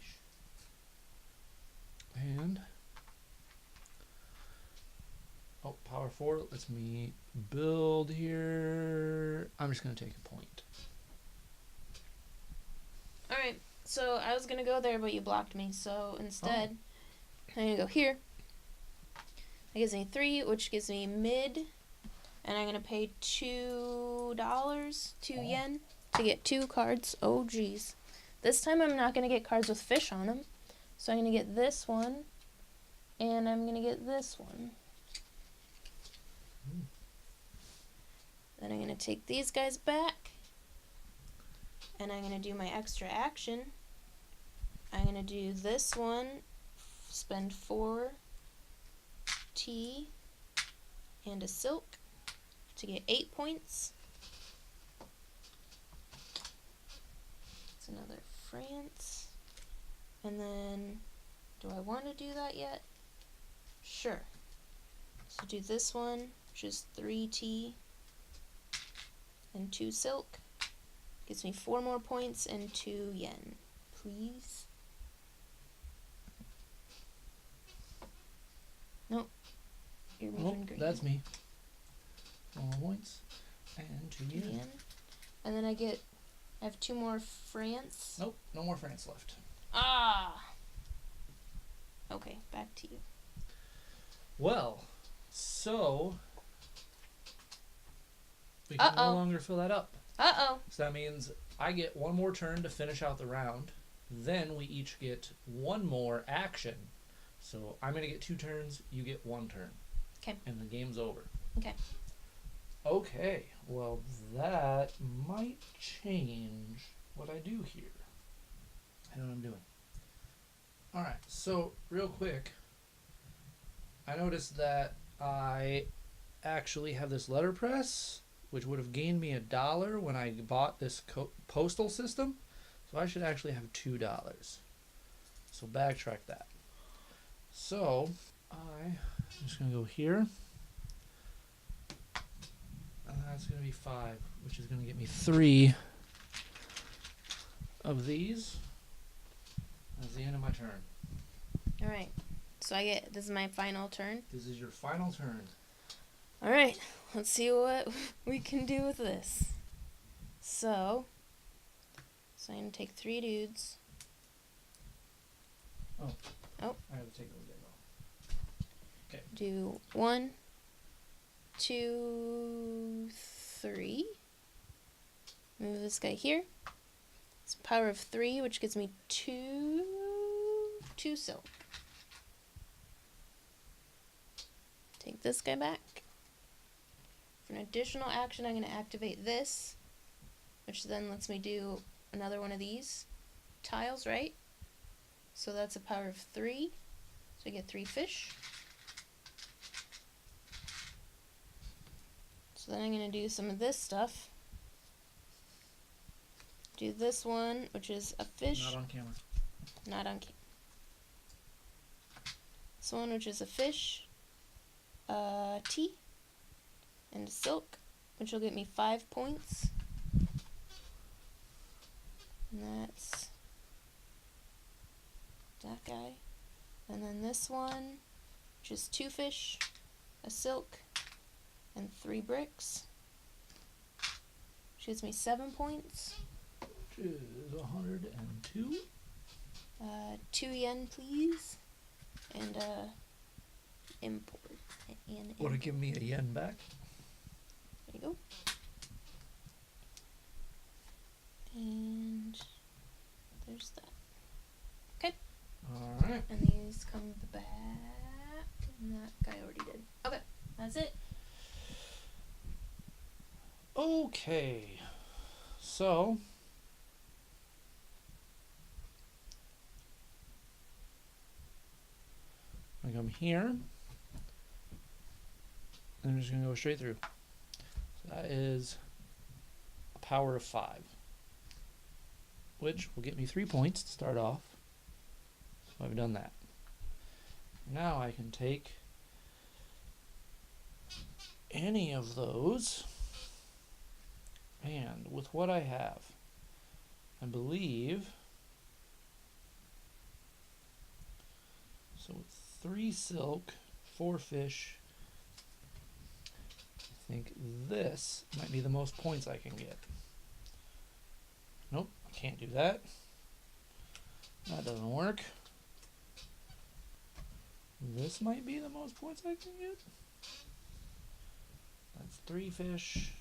A: And power 4 lets me build here. I'm just gonna take a point.
B: Alright, so I was gonna go there, but you blocked me. So instead, I'm gonna go here. That gives me 3, which gives me mid. And I'm gonna pay $2, 2 yen, to get 2 cards. Oh, geez. This time I'm not gonna get cards with fish on them. So I'm gonna get this one, and I'm gonna get this one. Then I'm gonna take these guys back, and I'm gonna do my extra action. I'm gonna do this one, spend 4 tea and a silk to get 8 points. It's another France. And then, do I want to do that yet? Sure. So do this one, which is 3 tea and 2 silk. Gives me 4 more points and 2 yen. Please. Nope. You're moving green.
A: That's me. 4 more points and 2 yen.
B: And then I have 2 more France.
A: Nope, no more France left.
B: Ah! Okay, back to you.
A: Well, so we can no longer fill that up.
B: Uh-oh.
A: So that means I get 1 more turn to finish out the round. Then we each get 1 more action. So I'm going to get 2 turns, you get 1 turn.
B: Okay.
A: And the game's over.
B: Okay.
A: Okay, well that might change what I do here. I know what I'm doing. Alright, so real quick, I noticed that I actually have this letterpress, which would have gained me $1 when I bought this postal system. So I should actually have $2. So backtrack that. So I'm just going to go here. And that's going to be 5, which is going to get me 3 of these. That's the end of my turn.
B: Alright. So this is my final turn.
A: This is your final turn.
B: Alright. Let's see what we can do with this. So I'm going to take 3 dudes.
A: Oh.
B: I
A: have to take those guys off. Okay.
B: Do 1, 2, 3. Move this guy here. It's power of 3, which gives me 2 silk. Take this guy back. For an additional action, I'm going to activate this, which then lets me do another one of these tiles, right? So that's a power of 3. So I get 3 fish. So then I'm going to do some of this stuff. Do this one, which is a fish.
A: Not on camera.
B: Not on camera. This one, which is a fish, tea, and a silk, which will get me 5 points. And that's that guy. And then this one, which is 2 fish, a silk, and 3 bricks. Which gives me 7 points.
A: Which is 102.
B: 2 yen, please. And import.
A: Would it give me a yen back?
B: There you go. And there's that. Okay.
A: Alright.
B: And these come back. And that guy already did. Okay. That's it.
A: Okay. So I come here. And I'm just going to go straight through. So that is a power of 5. Which will get me 3 points to start off. So I've done that. Now I can take any of those. And with what I have, I believe, so with 3 silk, 4 fish, I think this might be the most points I can get. Nope, I can't do that. That doesn't work. This might be the most points I can get. That's 3 fish,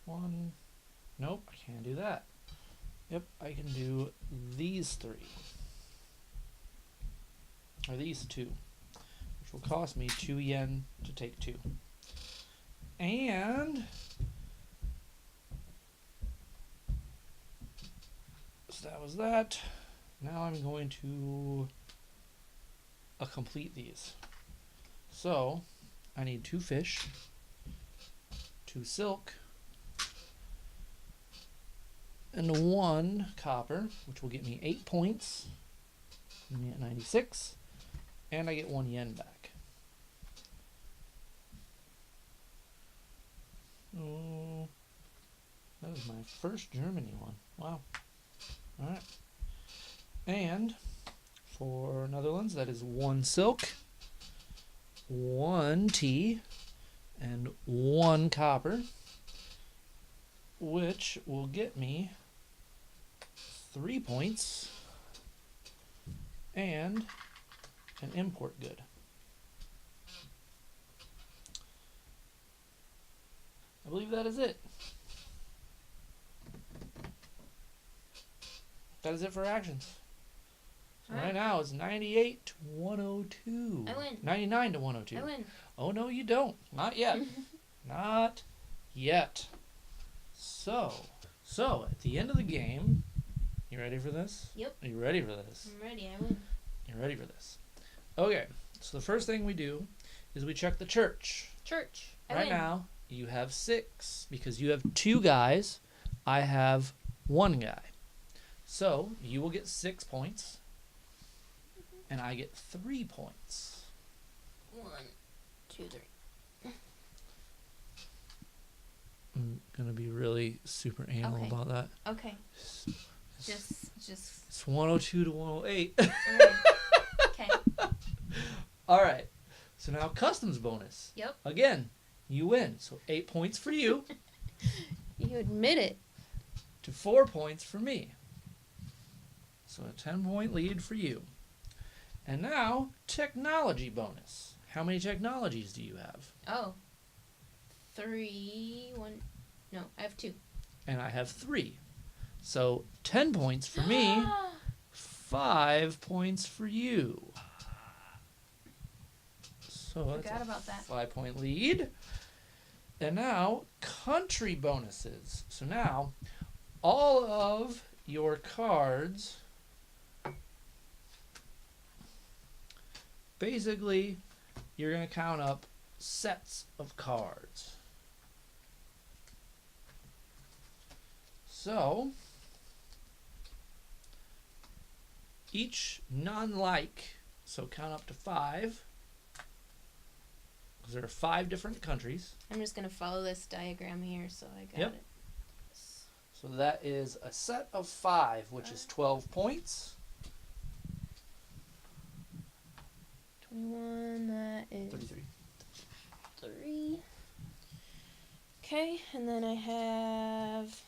A: 1. Nope, I can't do that. Yep, I can do these 3. Or these 2. Which will cost me 2 yen to take 2. And so that was that. Now I'm going to complete these. So I need 2 fish, 2 silk, and 1 copper, which will get me 8 points. Put me at 96, and I get 1 yen back. Oh, that is my first Germany one. Wow. All right. And for Netherlands, that is 1 silk, 1 tea, and 1 copper, which will get me 3 points and an import good. I believe that is it. That is it for actions. So right now it's 98 to 102.
B: I win.
A: 99 to 102.
B: I win.
A: Oh, no, you don't. Not yet. Not yet. So at the end of the game, you ready for this?
B: Yep.
A: Are you ready for this?
B: I'm ready. I win.
A: You're ready for this. Okay, so the first thing we do is we check the church.
B: Church. I
A: Right
B: win.
A: now, you have 6 because you have 2 guys. I have 1 guy. So you will get 6 points, and I get 3 points.
B: 1, 2, 3.
A: I'm gonna be really super anal
B: Okay.
A: about that.
B: Okay.
A: It's
B: Just.
A: it's 102 to 108.
B: Alright. Okay.
A: All right. So now customs bonus.
B: Yep.
A: Again, you win. So 8 points for you
B: You admit it.
A: to 4 points for me. So a 10-point lead for you. And now technology bonus. How many technologies do you have?
B: Oh. 3, 1. No, I have 2.
A: And I have 3. So 10 points for me, 5 points for you. So that's
B: Forgot
A: a
B: about that.
A: 5-point lead. And now country bonuses. So now all of your cards, basically you're going to count up sets of cards. So each non-like, so count up to 5, because there are 5 different countries.
B: I'm just going to follow this diagram here so I got
A: Yep.
B: it.
A: So that is a set of 5, which is 12 points.
B: 21, that is
A: 33.
B: 3. Okay, and then I have...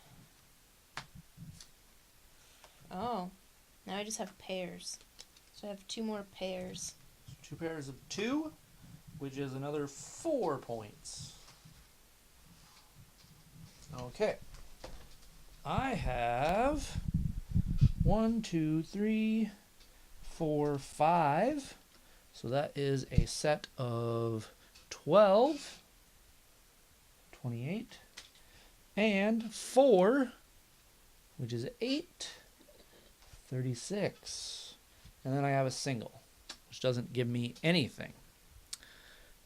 B: Oh, now I just have pairs. So I have 2 more pairs.
A: 2 pairs of 2, which is another 4 points. Okay. I have 1, 2, 3, 4, 5. So that is a set of 12, 28, and 4, which is 8, 36. And then I have a single, which doesn't give me anything.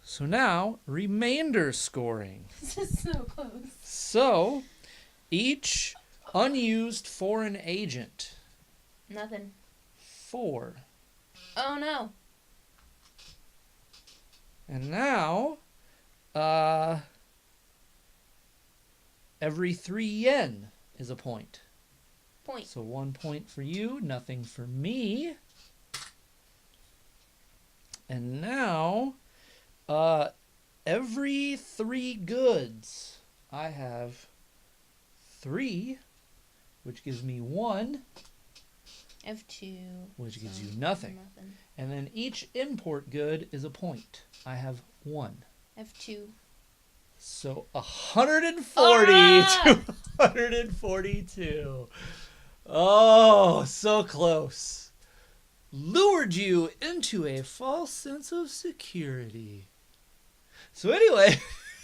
A: So now, remainder scoring.
B: This is so close.
A: So, each unused foreign agent.
B: Nothing.
A: 4.
B: Oh, no.
A: And now, every 3 yen is a point.
B: Point.
A: So 1 point for you, nothing for me. And now, every 3 goods, I have 3, which gives me 1.
B: I have 2.
A: Which gives you nothing. And then each import good is a point. I have 1.
B: I have 2.
A: So 140 to 142. Oh, so close. Lured you into a false sense of security. So anyway.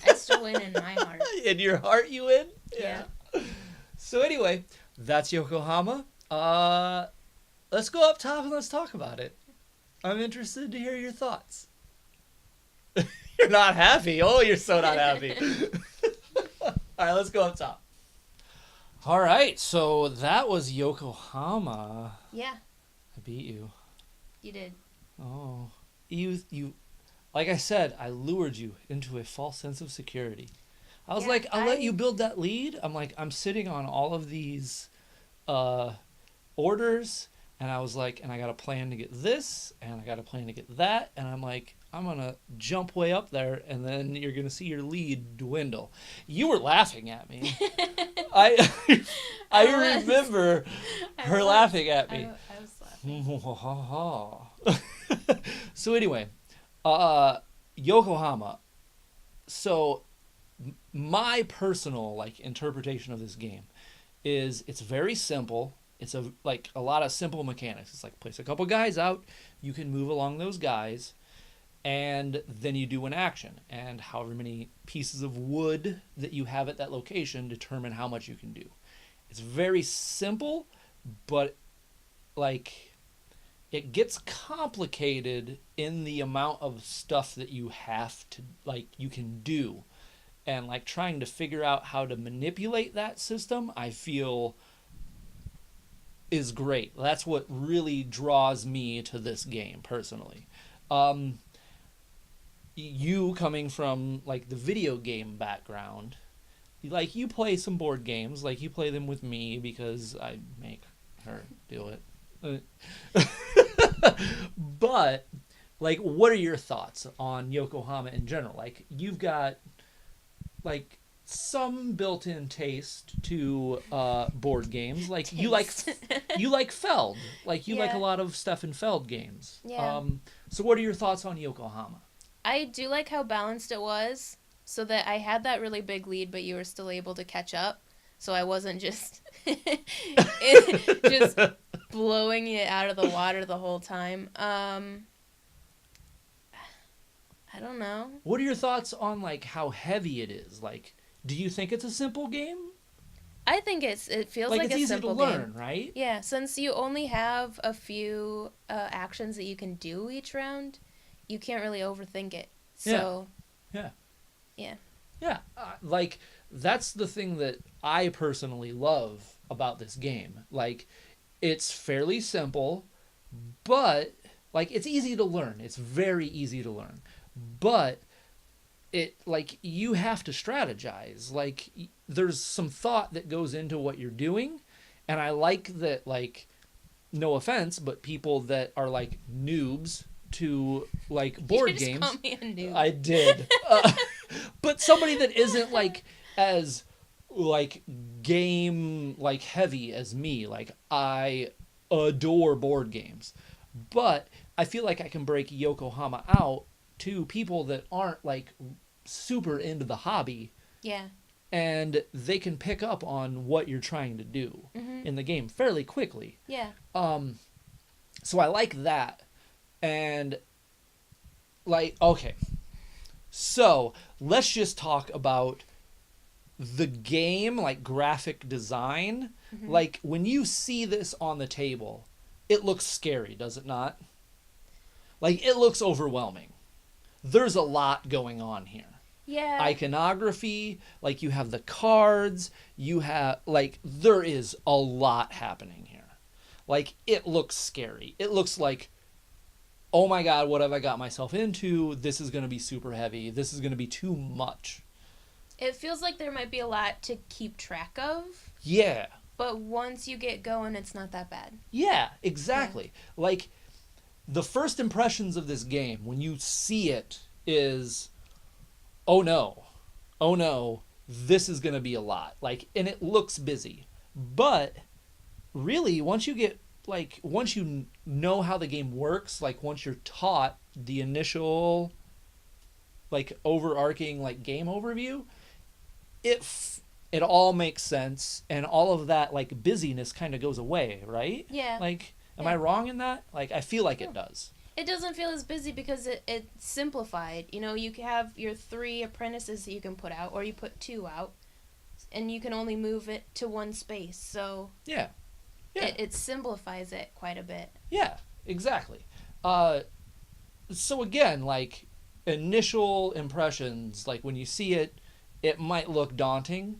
B: I still win in my heart.
A: In your heart you win?
B: Yeah.
A: So anyway, that's Yokohama. Let's go up top and let's talk about it. I'm interested to hear your thoughts. You're not happy. Oh, you're so not happy. All right, let's go up top. All right, so that was Yokohama.
B: Yeah.
A: I beat you.
B: You did.
A: Oh. You like I said, I lured you into a false sense of security. I was like, I'll let you build that lead. I'm sitting on all of these orders, and I was like, and I got a plan to get this, and I got a plan to get that, and I'm like, I'm going to jump way up there, and then you're going to see your lead dwindle. You were laughing at me. I remember her laughing at me.
B: I was laughing.
A: So anyway, Yokohama. So my personal interpretation of this game is it's very simple. It's a lot of simple mechanics. It's like place a couple guys out, you can move along those guys, and then you do an action. And however many pieces of wood that you have at that location determine how much you can do. It's very simple, but it gets complicated in the amount of stuff that you have to you can do. And trying to figure out how to manipulate that system, I feel is great. That's what really draws me to this game personally. You coming from the video game background, you play some board games, you play them with me because I make her do it. But what are your thoughts on Yokohama in general? You've got some built-in taste to board games. You like Feld. You like a lot of Stefan Feld games.
B: Yeah.
A: So what are your thoughts on Yokohama?
B: I do like how balanced it was, so that I had that really big lead, but you were still able to catch up. So I wasn't just just blowing it out of the water the whole time. I don't know.
A: What are your thoughts on how heavy it is? Do you think it's a simple game?
B: I think it feels like
A: it's
B: a
A: easy
B: simple
A: to learn,
B: game.
A: right?
B: Yeah, since you only have a few actions that you can do each round, you can't really overthink it. So
A: Yeah.
B: Yeah.
A: That's the thing that I personally love about this game. It's fairly simple, but it's easy to learn. It's very easy to learn. But it you have to strategize. There's some thought that goes into what you're doing, and I like that no offense, but people that are noobs to board
B: you just
A: games.
B: call me a noob.
A: I did. But somebody that isn't as like game like heavy as me. Like I adore board games. But I feel like I can break Yokohama out to people that aren't like super into the hobby,
B: Yeah.
A: and they can pick up on what you're trying to do in the game fairly quickly.
B: Yeah.
A: So I like that. And like, okay. So let's just talk about the game, like graphic design. Like when you see this on the table, it looks scary, does it not? Like it looks overwhelming. There's a lot going on here.
B: Yeah.
A: Iconography, like you have the cards, you have like there is a lot happening here. Like it looks scary. It looks like, oh my god, what have I got myself into? This is going to be super heavy. This is going to be too much.
B: It feels like there might be a lot to keep track of.
A: Yeah.
B: But once you get going, it's not that bad.
A: Yeah, exactly. Yeah. Like the first impressions of this game when you see it is, oh no, this is going to be a lot. Like, and it looks busy. But really, once you know how the game works, like once you're taught the initial like overarching like game overview, it all makes sense, and all of that like busyness kind of goes away, right?
B: Yeah.
A: Like, am I wrong in that? Like, I feel like it does.
B: It doesn't feel as busy because it's simplified. You know, you can have your 3 apprentices that you can put out, or you put 2 out, and you can only move it to one space. So
A: yeah.
B: It simplifies it quite a bit.
A: Yeah, exactly. So again, like initial impressions, like when you see it, it might look daunting,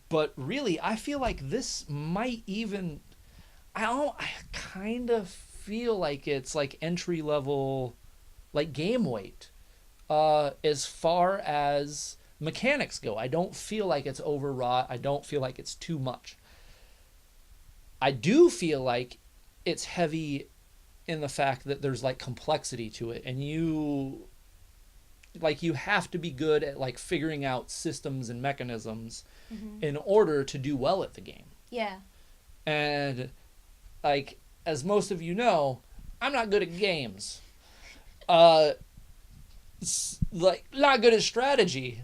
A: but really, I feel like this might even, I kind of feel like it's like entry level, like game weight, as far as mechanics go. I don't feel like it's overwrought. I don't feel like it's too much. I do feel like it's heavy in the fact that there's like complexity to it, and you have to be good at like figuring out systems and mechanisms in order to do well at the game.
B: Yeah.
A: And like, as most of you know, I'm not good at games. Like, not good at strategy.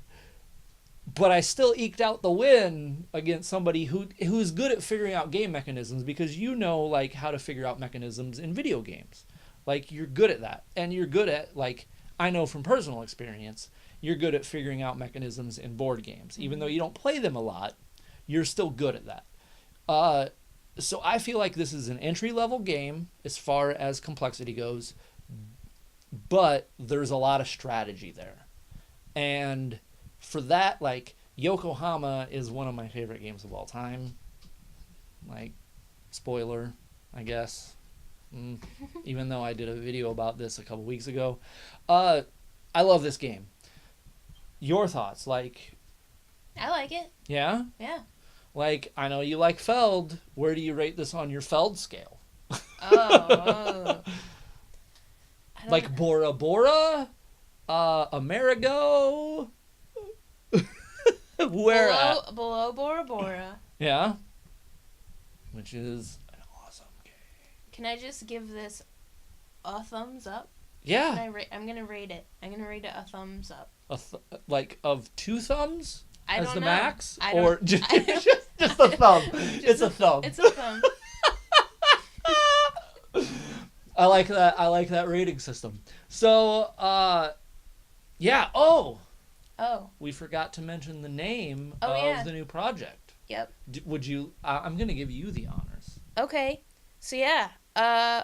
A: But I still eked out the win against somebody who's good at figuring out game mechanisms, because you know like how to figure out mechanisms in video games. Like, you're good at that. And you're good at, like, I know from personal experience, you're good at figuring out mechanisms in board games. Even though you don't play them a lot, you're still good at that. So I feel like this is an entry-level game as far as complexity goes, but there's a lot of strategy there. And for that, like, Yokohama is one of my favorite games of all time. Like, spoiler, I guess. Even though I did a video about this a couple weeks ago. I love this game. Your thoughts? Like,
B: I like it.
A: Yeah?
B: Yeah.
A: Like, I know you like Feld. Where do you rate this on your Feld scale?
B: Oh.
A: Like Bora Bora? Amerigo? Where
B: below Bora Bora.
A: Yeah. Which is an awesome game.
B: Can I just give this a thumbs up?
A: Yeah.
B: I'm gonna rate it. I'm gonna rate it a thumbs up.
A: Like of 2 thumbs?
B: I
A: as
B: don't
A: the
B: know.
A: max?
B: I
A: Or
B: don't-
A: just,
B: I don't-
A: just a thumb? It's a thumb.
B: It's a thumb.
A: I like that. I like that rating system. So, yeah. Oh, we forgot to mention the name of the new project.
B: Yep.
A: Would you? I'm gonna give you the honors.
B: Okay. So yeah,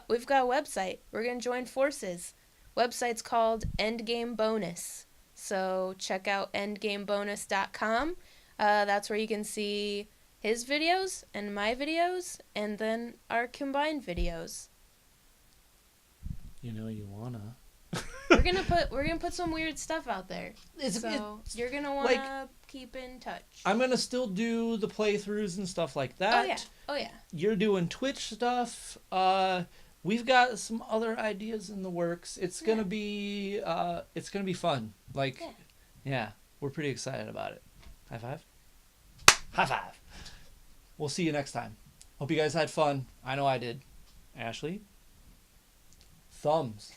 B: we've got a website. We're gonna join forces. Website's called Endgame Bonus. So check out endgamebonus.com. That's where you can see his videos and my videos, and then our combined videos.
A: You know you wanna.
B: We're gonna put some weird stuff out there. You're gonna wanna keep in touch.
A: I'm gonna still do the playthroughs and stuff like that.
B: Oh yeah.
A: You're doing Twitch stuff. We've got some other ideas in the works. It's gonna be fun. Like, yeah, we're pretty excited about it. High five. High five. We'll see you next time. Hope you guys had fun. I know I did. Ashley? Thumbs.